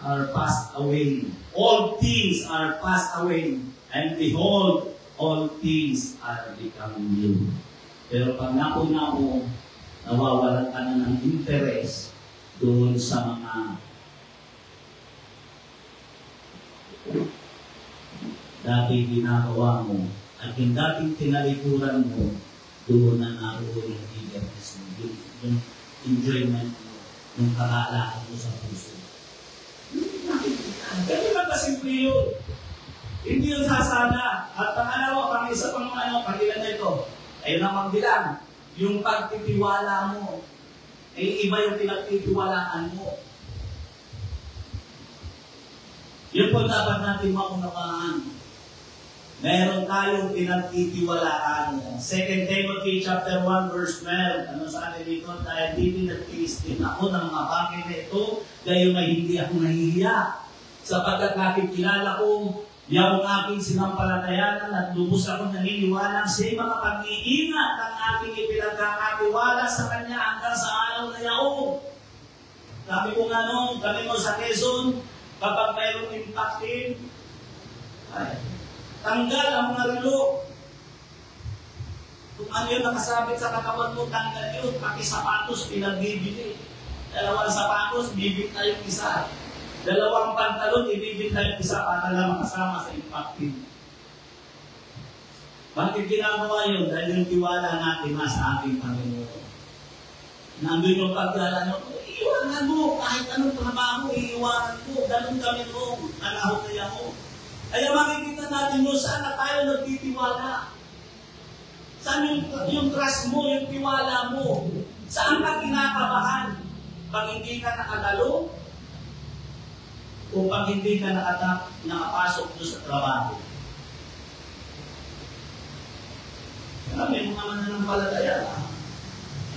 Speaker 3: are passed away. All things are passed away. And behold, all things are become new. Pero pag napuna mo, nawawalan ka na ng interest doon sa mga dati ginagawa mo at yung dating tinalikuran mo, doon na naroon yung eagerness mo, yung enjoyment mo, yung kakalaan mo sa puso. Ganun lang kasimple yun. Hindi yun sasana. At pangalawa, pang isa pang pangilan na ito, ayun ang magbilang. Yung pagtitiwala mo, ay iba yung pinagtitiwalaan mo. Yun po dapat natin maunawaan. Meron tayong pinagtitiwalaan. 2 Timothy chapter 1 verse 12. Ano sabi dito? Dahil di pinagtiis din ako ng mga bagay na ito, gayon ay hindi ako nahihiya. Sapagkat nakikilala ko yung aking sinampalatayanan at lubos akong naniniwala sa mga pag-iingat ang aking ipinagkakatiwala sa Kanya hanggang sa araw na yaong. Sabi ko nga nung kami mo sa Quezon, kapag mayroong impactin, tanggal ang mga relo. Kung ano yung nakasabit sa katawan mo, tanggal yun. Pati sapatos, pinagbibili. 2 sapatos, bibit na yung isa. 2 pantalon, ibibit na yung isa para lang makasama sa impacting. Bakit ginagawa yun? Dahil yung tiwala natin nasa ating Panginoon. Nandun yung pagdala nyo, iiwanan mo. Kahit anong trabaho, iiwanan mo. Ganun kami noong panahon na yan mo. Kaya makikita natin mo, saan na tayo nagtitiwala? Saan yung trust mo, yung tiwala mo? Saan ka kinakabahan? Pag hindi ka nakagalo? O pag hindi ka nakapasok doon sa trabaho? Kaya may mga mananampalataya na.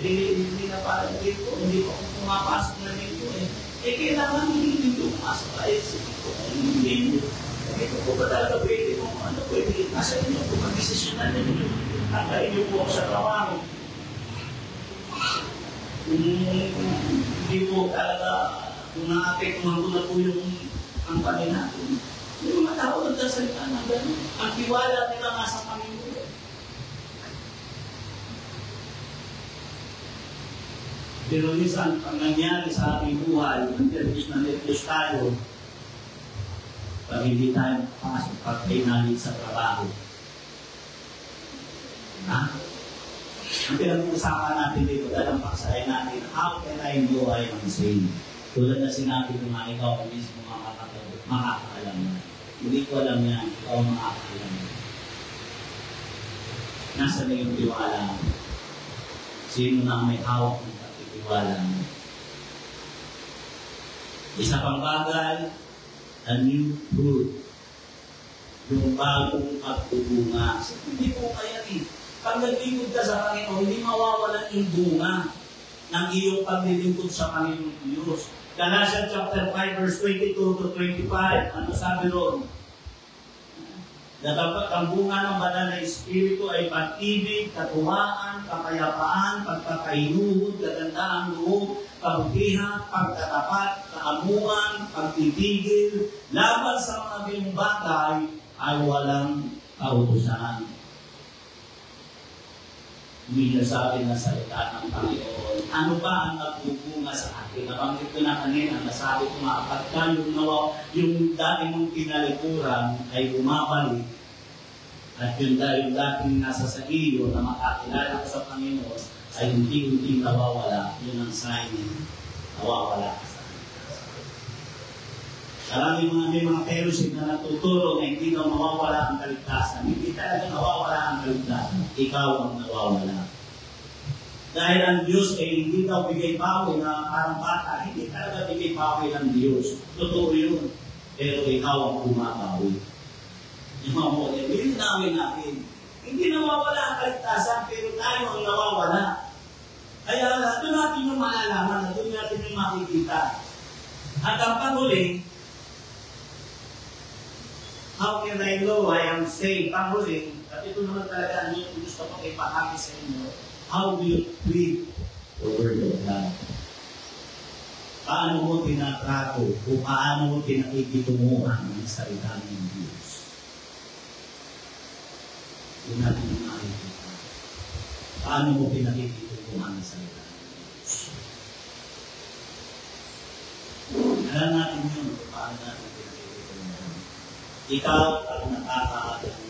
Speaker 3: Hindi na parang dito, hindi ko pumapasok na dito eh. Kailangan hindi dito pumasok tayo sa dito. Dito po ba talaga pwede mo? Ano pwede? Nasa inyo po, mag-desisyon na ninyo. Tanggalin niyo po ako sa trabaho. Hindi po talaga, kung na-apektuhan ko na po yung kampanya natin. Yung mga tao nagsasalita na gano'n. Ang tiwala nila nga sa Panginoon. Pero minsan, pag nangyari sa ating buhay, nervous tayo, pag hindi tayo pasok, pag pinalit sa trabaho. Ang pinag-uusapan natin dito, dahil ang paksahay natin, how can I know I am saved? Tulad na sinabi ko nga, ikaw ang mismo makakaalam na. Hindi ko alam yan, ikaw ang makakaalam na. Nasa na yung tiwala? Sino na may hawak ng pagtitiwala mo? Isa pang bagay, a new fruit. Yung bagong pagtubunga. So, hindi po kaya eh. Pag naglingkod ka sa Panginoon, hindi mawawalan yung bunga ng iyong paglilingkod sa Panginoon Diyos. Galatians chapter 5, verse 22 to 25. Ano sabi roon? Na dapat ang bunga ng banal na Espiritu ay pag-ibig, katuwaan, kapayapaan, pagpapainuhod, kagandaang loob, kabutihan, pagtatapat, kaamuan, pagtitigil, laban sa mga bilang bagay ay walang kautusan. Hindi sabi na salita ng Panginoon. Ano ba ang nagbubunga sa atin? Nabanggit ko na kanina, nasabi ko nga, pagka yung dati mong kinalikuran ay bumabalik, at yung dating nasa sa iyo na makakilala ka sa Panginoon ay hindi nawawala. Yun ang sign nawawala ka sa Maraming may mga fellowship na natuturo na hindi na mawawala ang kaligtasan. Hindi talaga nawawala ang kaligtasan. Ikaw ang nawawala. Dahil ang Diyos ay hindi daw bigay bawi na parang bata. Hindi talaga bigay bawi ng Diyos. Totoo yun. Pero ikaw ang bumabawi. Yung mga model, linawin natin. Hindi nawawala ang kaligtasan, pero tayo ang nawawala. Kaya doon natin yung malalaman, doon natin yung makikita. At ang panghuli, how can I know I am saved? Panghuli, at ito naman talaga ang gusto ko ipahagi sa inyo. How do you treat the Word of God? Paano mo tinatrato o paano mo pinakikitunguhan ang salita ng Diyos? Yun natin yung makikita. Paano mo pinakikitunguhan ang salita ng Diyos? Alam natin yun, paano natin pinakikitunguhan. Ikaw ang nakakaalam.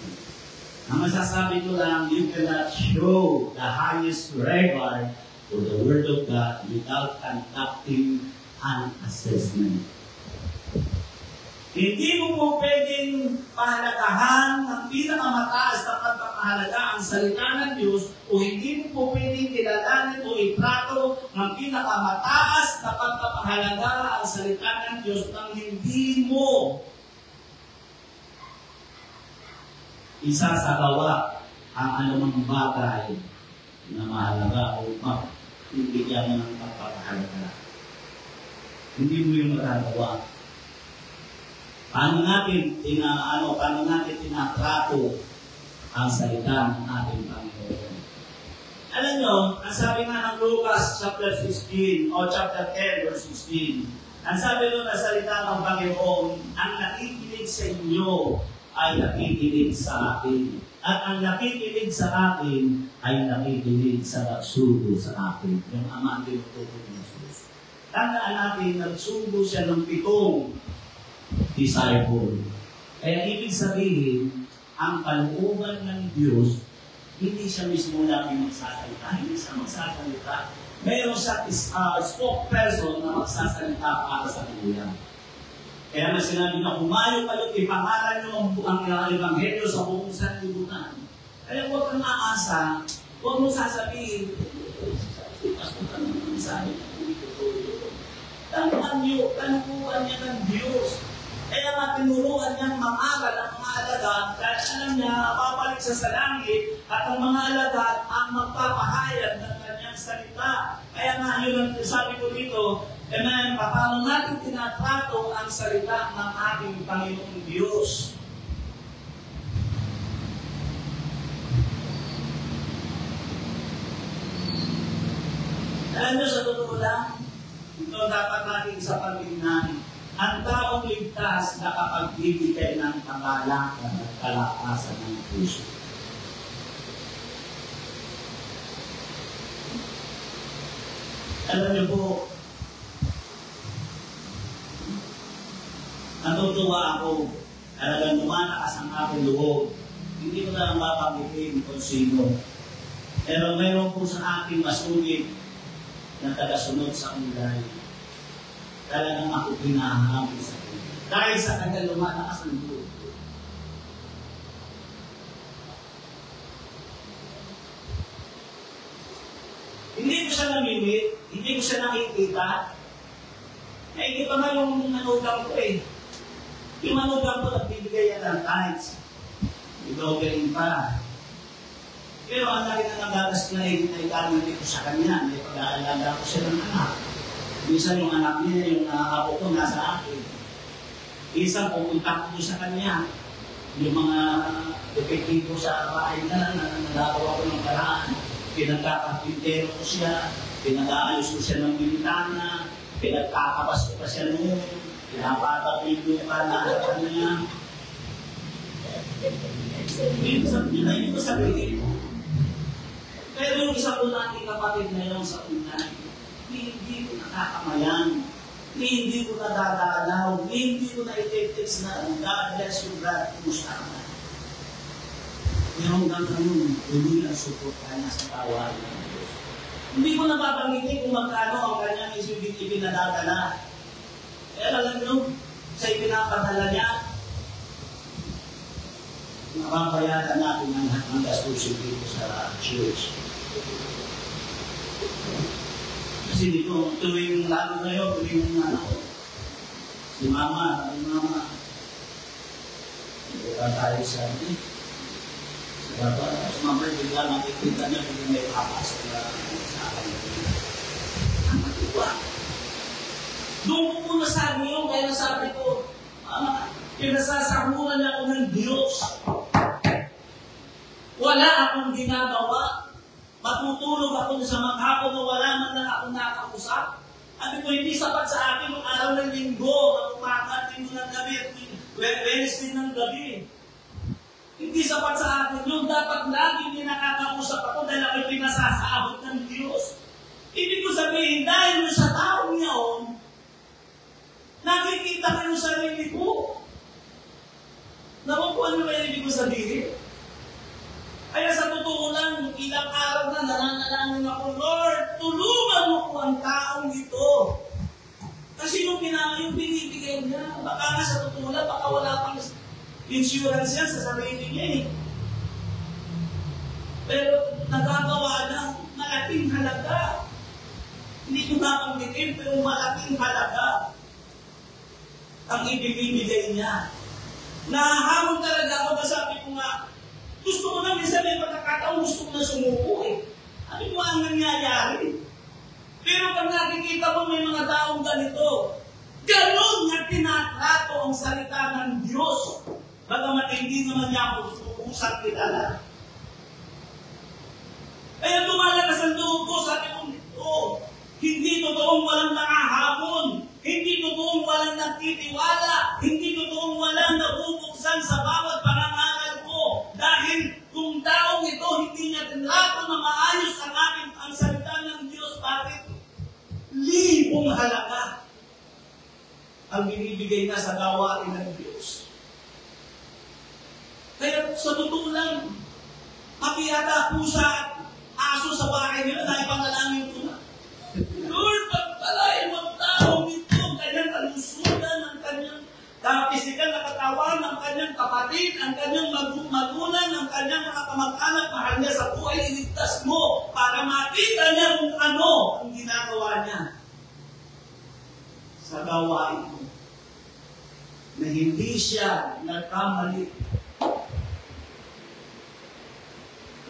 Speaker 3: Ang masasabi ko lang, you cannot show the highest regard for the Word of God without conducting an assessment. Hindi mo po pwedeng pahalagahan ng pinakamataas na pagpapahalaga ang salita ng Diyos o hindi mo po pwedeng kilalanin o itrato ng pinakamataas na pagpapahalaga ang salita ng Diyos nang hindi mo isasagawa ang anumang bagay na mahalaga o bigyan mo ng pagpapahalaga. Hindi mo yung magagawa. Paano natin tinatrato ang salita ng ating Panginoon? Alam nyo, ang sabi nga ng Lucas chapter 16 o chapter 10 verse 16, ang sabi doon na salita ng Panginoon, ang nakikinig sa inyo ay nakikinig sa akin. At ang nakikinig sa akin ay nakikinig sa nagsugo sa akin. Yung Ama ang tinutukoy ng Jesus. Tandaan natin, nagsugo siya ng 7 disciple. Kaya ibig sabihin, ang kalooban ng Diyos, hindi siya mismo lagi magsasalita. Hindi siya magsasalita. Mayroon siya spokesperson na magsasalita para sa kanya. Kaya na sinabi na humayo kayo, ipangalan nyo ang Ebanghelyo sa buong sanlibutan. Kaya huwag kang aasa, huwag mo sasabihin, tanuan niya ng Diyos. Kaya nga tinuruan niyang mangaral ang mga alagad dahil alam niya, babalik siya sa langit at ang mga alagad ang magpapahayag ng kanyang salita. Kaya nga yun ang sabi ko dito, amen, paano natin tinatrato ang salita ng ating Panginoong Diyos. Alam niyo, sa totoo lang, ito dapat natin sa pagtingnan. Ang taong ligtas nakapagbibigay ng kagalakan at kalakasan ng puso. Alam niyo po, natutuwa ako, talagang lumalakas ang aking loob. Hindi ko na lang mapangipin kung sino. Pero mayroon po sa aking masulit na tagasunod sa ulay. Talagang ako pinahahabi sa kanya. Dahil sa kanya lumalakas ang loob. Hindi ko siya namimit, hindi ko siya nakikita. Nakikita nga yung manugang ko eh. Yung manugang ko nagbibigay yan ng tithes. Ito galing pa. Pero ang laki na nagagas na itinay ko sa kanya. May pag-aalaga ko siya ng anak. Minsan yung anak niya, yung apo ko, nasa akin. Isang pumunta ko sa kanya. Yung mga epektibo sa bahay na nagagawa ko ng paraan. Pinagkakapintero ko siya, pinag-aayos ko siya ng bintana, pinagkakabas ko pa siya noon, pinapatapin ko pa na niya. Minsan, hindi ko sabihin. Pero yung isa po natin kapatid na yun sa unay, hindi ko nakakamayan, hindi ko nadadalaw, hindi ko na-text na God bless you, God, kumusta ka. Pero hanggang ganun, hindi lang suportahan niya sa tawaran ng Diyos. Hindi ko napapangitin kung magkano ang kanyang ipinadadala. Kaya alam nyo, sa ipinapadala niya, napapayaran natin ang gastusin dito sa church. Kasi dito, tuwing lalo ngayon, tuwing si Mama, ito tayo sa tapos mamaya bigla nakikita niya kung may papas sa akin. Ang matuwa. Doon ko muna sabi yun, kaya sabi ko, pinasasahuran ako ng Diyos. Wala akong ginagawa. Matutulog ako sa maghapon na wala man lang akong nakausap. Sabi ko, hindi sapat sa akin yung araw ng linggo, umaga, linggo ng gabi, at Wednesday ng gabi. Hindi sapat sa akin yun. Dapat lagi may nakakausap ako dahil ako'y pinasasabot ng Diyos. Ibig ko sabihin, dahil sa taong niyaon, nakikita ko yung sarili ko. Nakukuha nyo ba yung ibig ko sabihin? Kaya sa totoo lang, ilang araw na nananalangin ako, Lord, tulungan mo ko ang taong ito. Kasi yung binibigay niya, baka nga sa totoo lang, baka wala pang insurance yan sa sarili niya eh. Pero nagagawa ng malaking halaga. Hindi ko napanggitin, pero malaking halaga ang ibibigay niya. Nahahamon talaga ako na sabi ko nga, gusto ko na minsan may pagkakataon, gusto ko na sumuko eh. Ano ko ang nangyayari? Pero pag nakikita mo may mga taong ganito, ganon nga tinatrato ang salita ng Diyos. Bagamat hindi naman niya ako usap kilala. Kaya lumalakas ang loob ko, sabi ko, hindi totoong walang nakahabon, hindi totoong walang nagtitiwala, hindi totoong walang nabubuksan sa bawat pangangaral ko. Dahil kung halaga ang binibigay na sa gawain ng Diyos. Kaya sa totoo lang, pati yata pusa at aso sa bahay nila, naipangalangin ko na. Lord, pagpalain mo ang taong ito, ang kanyang kalusugan, ang kanyang pisikal na katawan, ang kanyang kapatid, ang kanyang magulang, ang kanyang mga kamag-anak, mahal niya sa buhay, iligtas mo para makita niya kung ano ang ginagawa niya sa gawain mo. Na hindi siya nagkamali.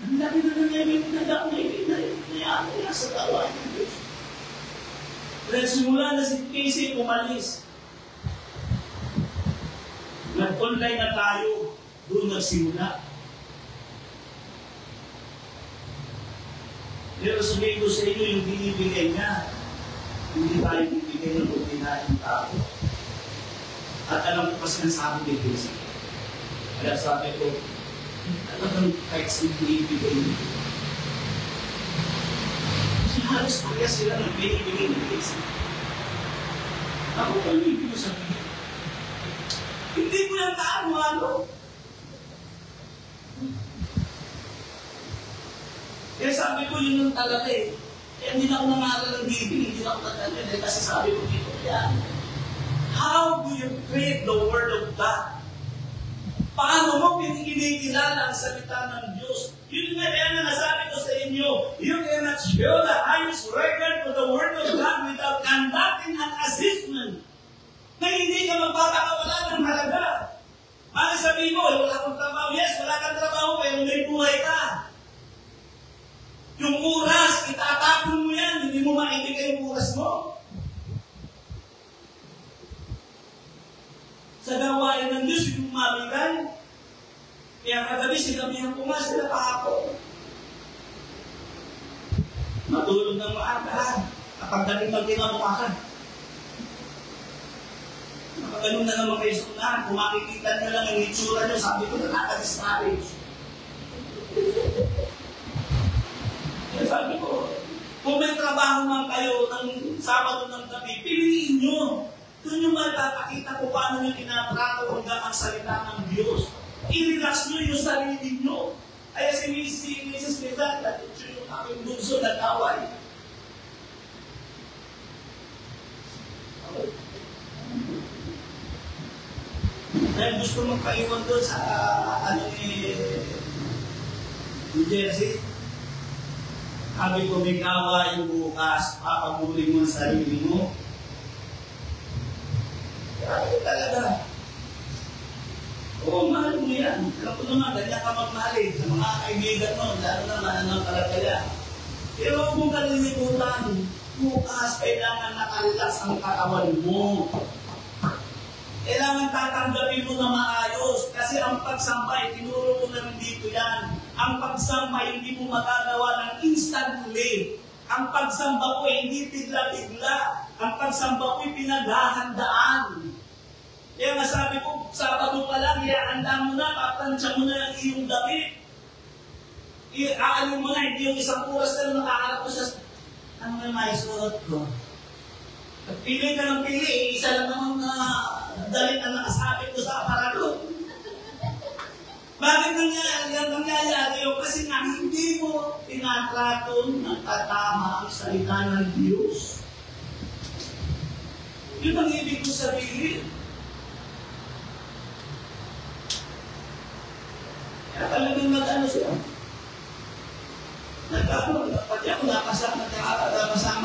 Speaker 3: Ang laki na nangyayari niya sa gawain ng Diyos. Dahil simula na si Casey umalis, nag-online na tayo, doon nagsimula. Pero sabihin ko sa inyo, yung binibigay niya, hindi tayo bibigay ng ordinaryong tao. At alam ko kasi ang sabi ni Casey. Kaya sabi ko, talagang kahit sa binibigay niya. Kasi halos kaya sila ng binibigay ni Casey. Ako pa yung ibig ko sabihin. Hindi ko yung taan mo ano. Kaya sabi ko yun yung talaga eh. Kaya hindi na ako nangaral ng giving, hindi na ako nagdalin eh. Kasi sabi ko dito, yan. How do you create the Word of God? Paano mo pinikilala ang salita ng Diyos? Yun nga kaya na nasabi ko sa inyo, you cannot show the highest record to the Word of God without conducting an assessment. Na hindi ka magpapakawala ng halaga. Bakit sabihin mo, wala kang trabaho? Yes, wala kang trabaho, pero may buhay ka. Yung oras, itatapon mo yan, hindi mo maibigay yung oras mo. Sa gawain ng Diyos, yung mabigay. Kaya kagabi, sinabihan ko nga sila kahapon. Matulog ng maaga, kapag dating magkinabukasan. Ganun na naman kayo sunahan. Kung makikita nyo lang ang itsura nyo, sabi ko, nakaka-discourage. Kaya sabi ko, kung may trabaho man kayo ng Sabado ng gabi, piliin nyo. Doon nyo magpapakita kung paano nyo pinaprato hanggang ang salita ng Diyos. I-relax nyo yung sarili nyo. Kaya si Mrs. Mizal, yung aking bunso na taway. Dahil gusto mong kaiwan doon sa New Jersey. Sabi ko, may kawa yung bukas, papaguli mo ang sarili mo. Sabi talaga. Oo, mahal mo yan. Alam ko naman, ganyan ka magmahali sa mga kaibigan mo, lalo naman ang kalagaya. Pero huwag mong kalilimutan, bukas kailangan nakalrelax ang katawan mo. Kailangan tatanggapin mo na maayos kasi ang pagsamba, tinuro ko na dito yan. Ang pagsamba, hindi mo magagawa ng instantly. Ang pagsamba ko, hindi bigla-bigla. Ang pagsamba ko, pinaghahandaan. Kaya nga sabi ko, Sabado pa lang, ihahanda mo na, papansya mo na ang iyong damit. Aalin mo na, hindi yung isang oras na nakaharap ko sa... Ano nga may suot ko? At pili ka ng pili, isa lang naman na dalit ang nakasabit ko sa aparador. Bakit nangyayari yun? Kasi nga hindi mo tinatrato ng tatama ang salita ng Diyos. Yun ang ibig ko sabihin. Kaya talagang nag-ano siya. Pati ako nakasama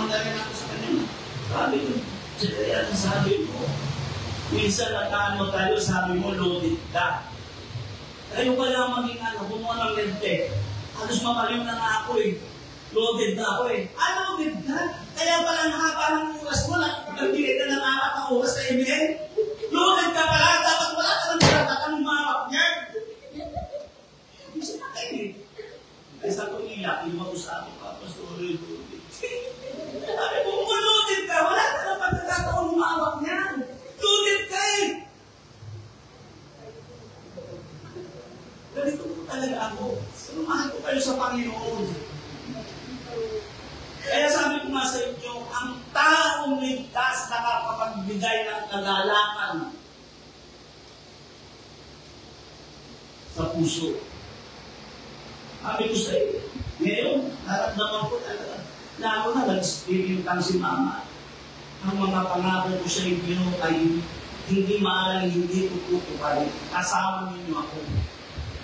Speaker 3: na rin ako sa kanya. Sabi ko, kaya sabi mo, minsan nag-ano tayo, sabi mo, loaded ka. Kayo kaya maging bumuha ng lente. Halos mamalim na nga ako eh. Loaded na ako eh. Loaded ka? Kaya pala nakapa ng oras mo, nagbigay ka ng 4 na oras sa email. Loaded ka pala, dapat wala ka ng karapatan umawak niyan. Hindi siya nakainit. Kaysa kong iyak, yung mag-usabi pa, sorry, loaded. Sabi ko, kung loaded ka, wala ka ng pagkakataon umawak niyan. Loaded ka eh. Ganito po talaga ako. Samahan ko kayo sa Panginoon. Kaya sabi ko nga sa inyo, ang taong may magbigay ng kagalakan sa puso. Sabi ko sa iyo, ngayon, naramdaman ko talaga, lalo na nag-experience si Mama. Ang mga pangako ko sa inyo ay hindi maaaring hindi tututuparin. Kasama ninyo ako.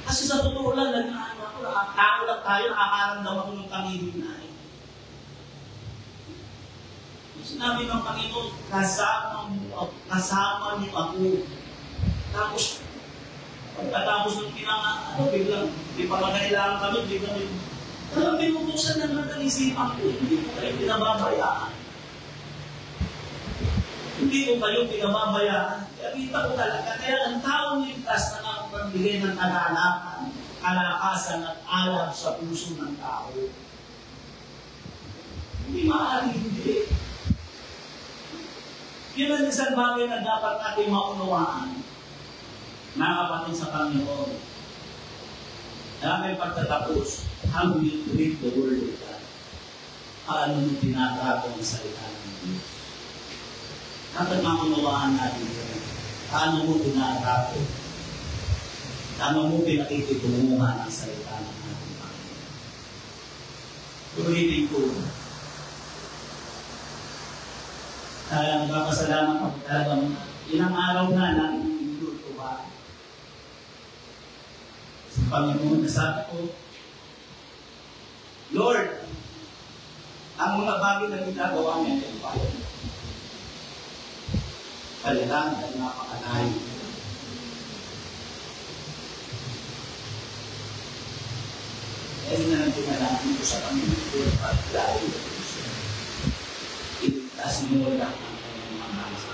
Speaker 3: Kasi sa totoo lang, nag-ano ako, tao lang tayo, nakakaramdam ako ng panghihinay. Sinabi ng Panginoon, kasama niyo ako. Tapos, pagkatapos ng biglang, di pa magkailangan kami, biglang, binubuksan naman ang isipan ko, hindi ko kayo pinababayaan. Hindi ko kayo pinababayaan. Kaya kita ko talaga, kaya ang taong ligtas na nakapagbigay ng kagalakan, kalakasan at alab sa puso ng tao. Hindi maaari, hindi. Yun ang isang bagay na dapat natin maunawaan. Mga kapatid sa Panginoon, namin pagtatapos, how will you treat the Word of God? Paano mo tinatrato ang salita ng Diyos? Dapat maunawaan natin yun. Paano mo tinatrato? Paano mo pinakititunguhan ang salita ng ating Panginoon? Ulitin ko, nagpapasalamat ako talagang ilang araw na natin ito ba? Sa Panginoon, nasabi ko, Lord, ang mga bagay na ginagawa niya ay bayan. Palitan at napakalayo. Kaya na lang pinalaman ko sa Panginoon at layo. Iligtas mo lang ang mga nasa.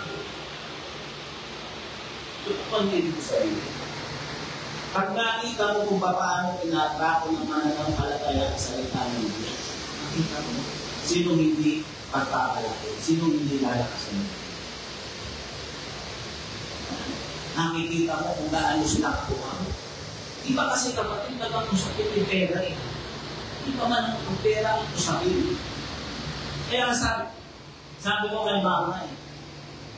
Speaker 3: Ito po ang hindi ko sa iyo. Pag nakita mo kung paano tinatrato ng mananampalataya sa salita ng Diyos, nakita mo, sino hindi pagpapalaki, sino hindi lalakasan mo. Nakikita mo kung gaano sila kakuha. Iba kasi kapatid talagang usapin yung pera eh. Iba man ang pera ang usapin. Kaya sabi ko kay Mama eh,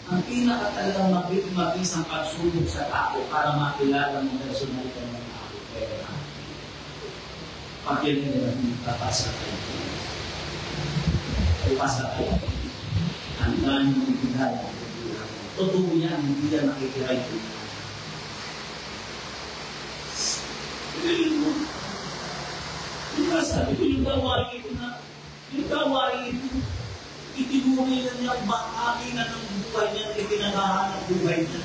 Speaker 3: ang pinaka talagang mabisang pagsubok sa tao para makilala ng personalidad ng tao. Pera. Pag yun nila papasa kayo. Papasa kayo. Ang dami ng ibigay. Totoo yan, hindi yan nakikiray ko. Diba sabi ko yung gawain ito na, yung gawain ito, itinunay na niya ang bahagi na ng buhay niya, itinagahan ng buhay niya.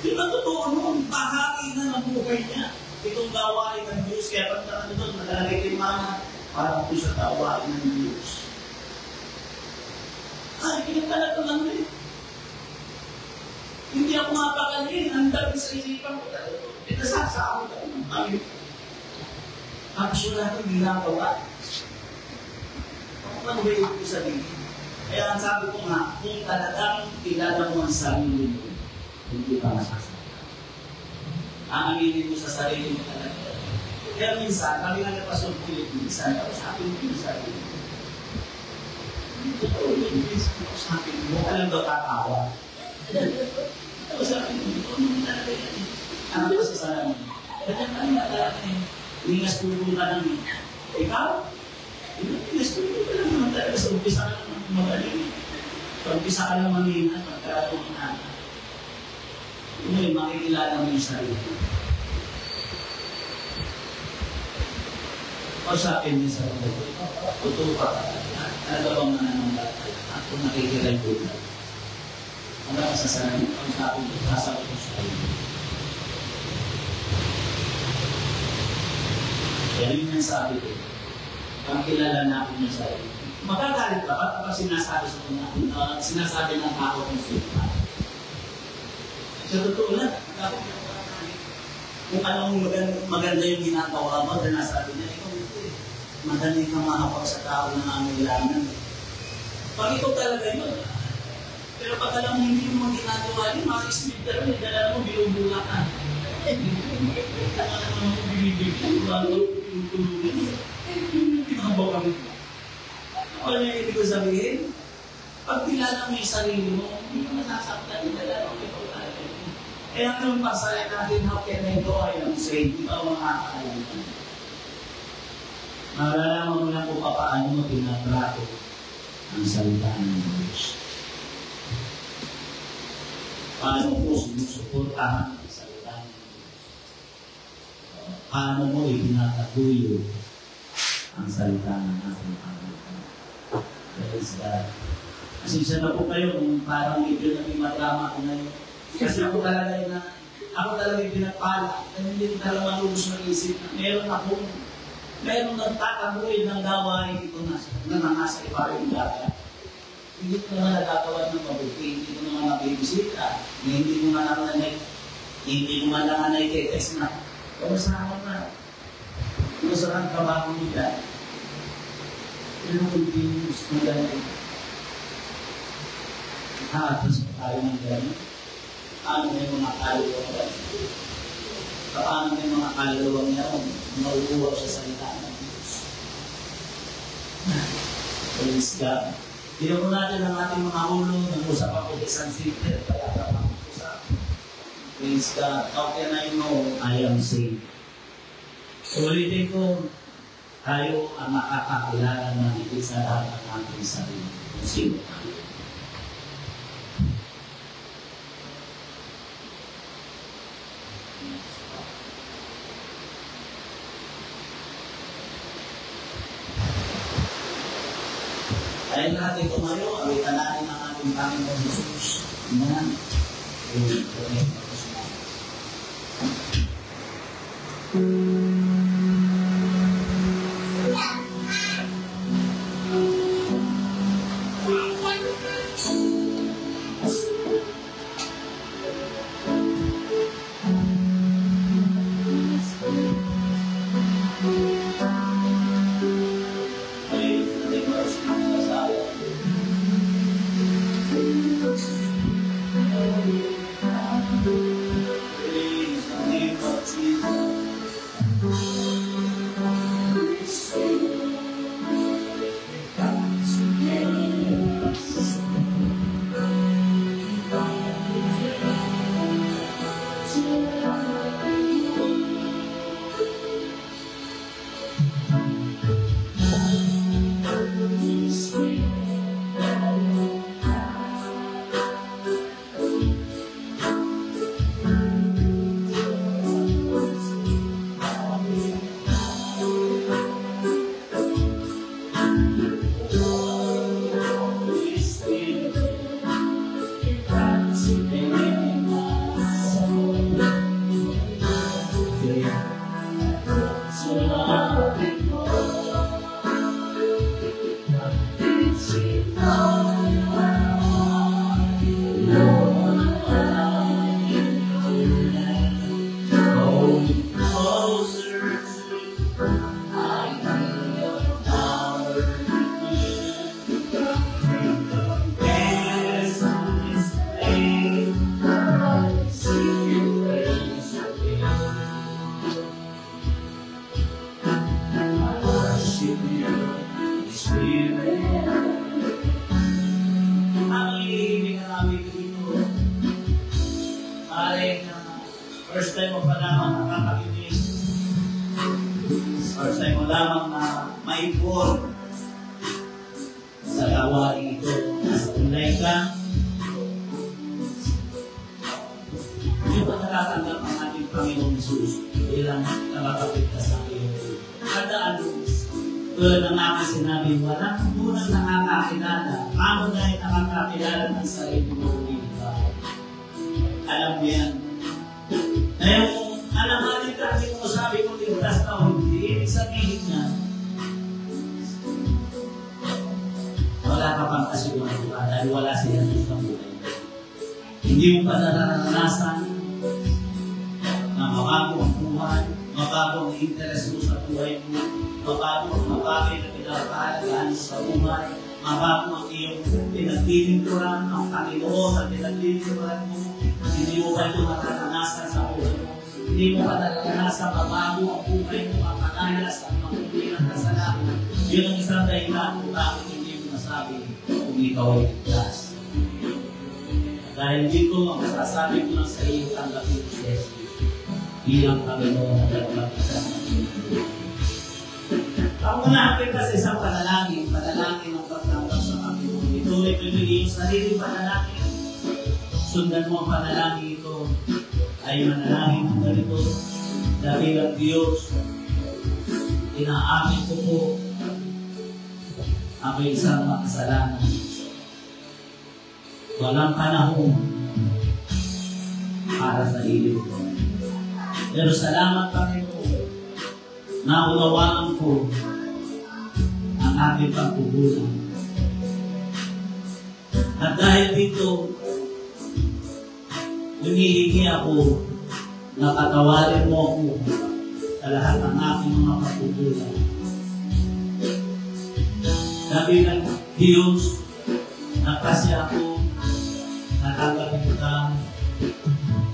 Speaker 3: Diba totoo noon, bahagi na ng buhay niya. Itong gawain ng Diyos, kaya pagkaan doon, nalalagay kay Mama, para po sa gawain ng Diyos. Ay, pinagkalata lang rin. Hindi ako mapakalim, ang dami sa isipan ko talaga. Pinasasako tayo ng kami. Tapos wala itong ginagawa. Ano ba yung sabihin? Kaya ang sabi ko nga, kung talagang kilala mo ang sarili mo, hindi pa masasakta. Aaminin mo sa sarili mo talaga. Kaya minsan, kami nga napasok Philip minsan, tapos sabi mo yung sarili mo. Totoo yun, minsan sabi mo, alam daw tatawa. Tapos sabi mo, ano talaga yan? Ano ba sa sarili mo? Kaya talaga yan. Lingas tulo ka lang. Ikaw? Lingas tulo ka lang naman talaga. Sa umpisa ka lang magaling. Sa umpisa ka lang mamina. Pagkaroon ng anak. Yun, makikilala mo yung sarili. O sa akin din sa mga totoo ka. Talaga bang nananampalataya? At kung nakikilay ko na. Wala ka sa sarili. Ang sabi ko, sasabi ko sa sarili. Kaya yun yung sabi ko, pag kilala natin yung sarili. Magagalit ka ba kapag sinasabi ng tao kung sino ka? Sa totoo lang, kung anong maganda yung ginagawa mo, dahil nasabi niya, ikaw ito eh. Madali ka makapag sa tao ng angailangan. Pag ikaw talaga yun, pero pag alam mo hindi mo ginagawa yun, makakismit ka rin, dala mo, binubula ka. Ano yung ibig ko sabihin? Pag kilala mo yung sarili mo, hindi ka masasaktan, hindi ka lang, kaya kung pasaya natin, how can I go? I am saved. Di ba makakalimutan? Malalaman mo na kung paano mo tinatrato ang salita ng Diyos. Paano mo sinusuportahan ang salita ng Diyos? Paano mo itinataguyo ang salita ng ating Panginoon? Praise God. Kasi siya na po kayo kung parang medyo naging madrama ko ngayon. Kasi ako talaga yung pinagpala. Hindi ko talaga malubos ng isip na meron nagtatabuhin ng gawain ito na nasa iparing dagat. Hindi ko naman nagagawa ng mabuti, hindi ko naman nabibisita, hindi ko man lang nakitetext na, kamusta ako na, kamusta ang trabaho nila. Pero continuous na gano'n. Tapos tayo ng gano'n. Paano may mga kaluluwang yan? Paano may mga kaluluwang yan? Nauuwaw sa salita ng Diyos. Praise God. Tino po natin ang ating mga ulo. Nag-usap ako isang secret. Kaya ka mag-usap. Praise God. How can I know I am saved? So ulitin ko, tayo ang makakakilala ng higit sa lahat ng ating sarili. Kung sino tayo. Dahil natin tumayo, awitan natin ang ating Panginoon Jesus. Amen. First time mo pa lamang nakakakinig. First time mo lamang na maipon sa gawain ito. Nasa online ka. Hindi ba nakatanggap ang ating Panginoong Jesus bilang nakakapigtas sa iyo? Tandaan mo, tulad ng aking sinabi, walang unang nakakakilala. Paano dahil nakakakilala ng sarili mo? Alam mo yan. Ngayon, alam natin dati kung sabi ko ligtas na o hindi, ibig sabihin na wala ka pang kasiguraduhan dahil wala siya sa buhay. Hindi mo pa naranasan na mabago ang buhay, mabago ang interes mo sa buhay mo, mabago ang mabagay na pinapahalagaan sa buhay, mabago ang iyong pinaglilingkuran, ang Panginoon ang pinaglilingkuran mo. Hindi mo ba ito naranasan sa buhay mo? Hindi mo ba naranasan mabago ang buhay mo, ang kanalas, ang mabuti ng kasalanan? Yun ang isang dahilan kung bakit hindi mo nasabi kung ikaw ay ligtas. Dahil dito, ang masasabi ko lang sa iyo, tanggapin ko si Jesus bilang Panginoon at Tagapagligtas ng iyong. Pangunahin ka sa isang panalangin ng pagtanggap sa Panginoon. Ito ay pipili yung sariling panalangin. Sundan mo ang panalangin ito ay manalangin ng ganito. Dahil ang Diyos, inaamin ko po ako isang makasalanan. Walang panahon para sa iyo. Pero salamat Panginoon, naunawaan ko ang aking pagkukulang. At dahil dito, humihingi ako na patawarin mo ako sa lahat ng aking mga pagkukulang. Sabi ng Diyos, nagpasya ako, natanggapin kita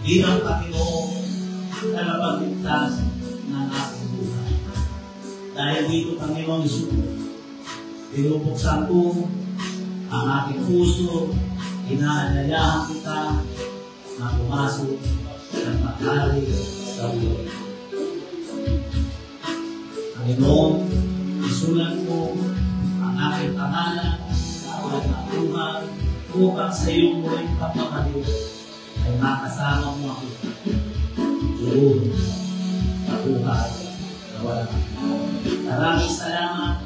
Speaker 3: bilang Panginoon na napagligtas ng aking buhay. Dahil dito, Panginoon Isus, pinupuksan ko ang aking puso, inaanyayahan kita na pumasok sa maghari sa buhay. Panginoon, isulat ko ang aking pangalan sa aking buhay upang sa iyong muling pagmamahal ay makasama mo ako doon sa buhay na walang hanggan. Maraming salamat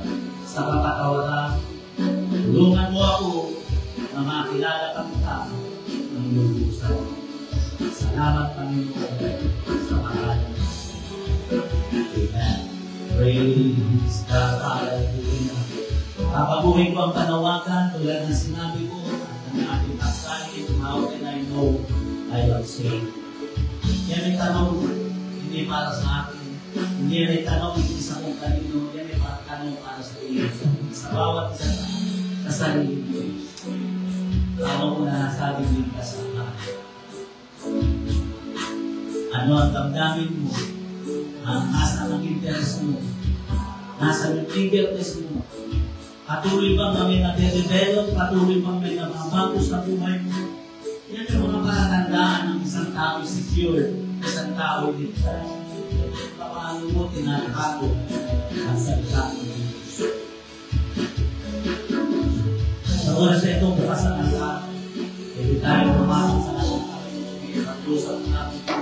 Speaker 3: sa papatawaran. Tulungan mo ako na makilala kang tao ng iyong puso. Salamat Panginoon sa pangalan. Amen. Praise God. Hallelujah. Papabuhin ko ang panawagan tulad ng sinabi ko at ang ating pasahin, how can I know I will say. Yan ay tanong hindi para sa akin. Hindi yan ay tanong hindi sa kong kanino. Yan ay tanong para sa iyo. Sa bawat isa sa sarili ko. Ano ko na nasabing ligtas sa akin. Ano ang damdamin mo? Ang nasa ng interest mo? Nasa ng eagerness mo? Patuloy bang kami nade-develop? Patuloy bang may namabago sa buhay mo? Yan yung mga palatandaan ng isang tao secure, isang tao ligtas. Paano mo tinatago ang salita ng Diyos? Sa oras na ito, bukas ang alta. Hindi tayo pumasok sa ating Panginoon. Pag-usap natin ito.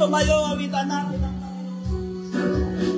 Speaker 3: Tumayo, awitan natin ang Panginoon.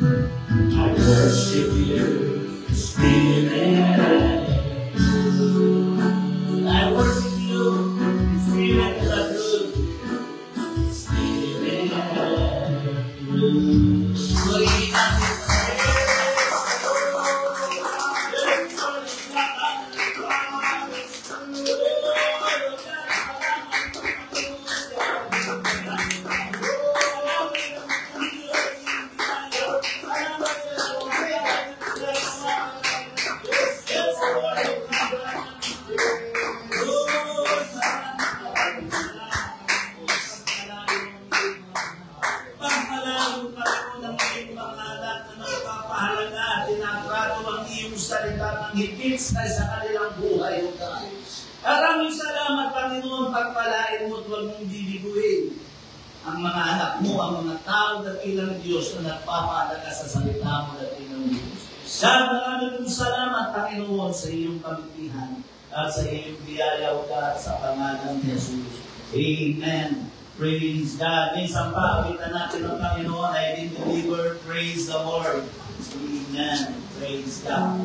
Speaker 3: I worship you, Spirit. I worship you, Spirit of the truth. Spirit of truth. Purihin natin. Higit na sa kanilang buhay, O God. Maraming salamat, Panginoon, pagpalain mo at huwag mong bibiguin ang mga anak mo, ang mga tao dakilang Diyos na nagpapaalala sa salita mo dakilang Diyos. Maraming salamat, Panginoon, sa iyong kamitihan at sa iyong biyaya, O God, sa pangalan ni Jesus. Amen. Praise God. Minsan pa, kita natin ang Panginoon ay deliver. Praise the Lord. Amen. Praise God.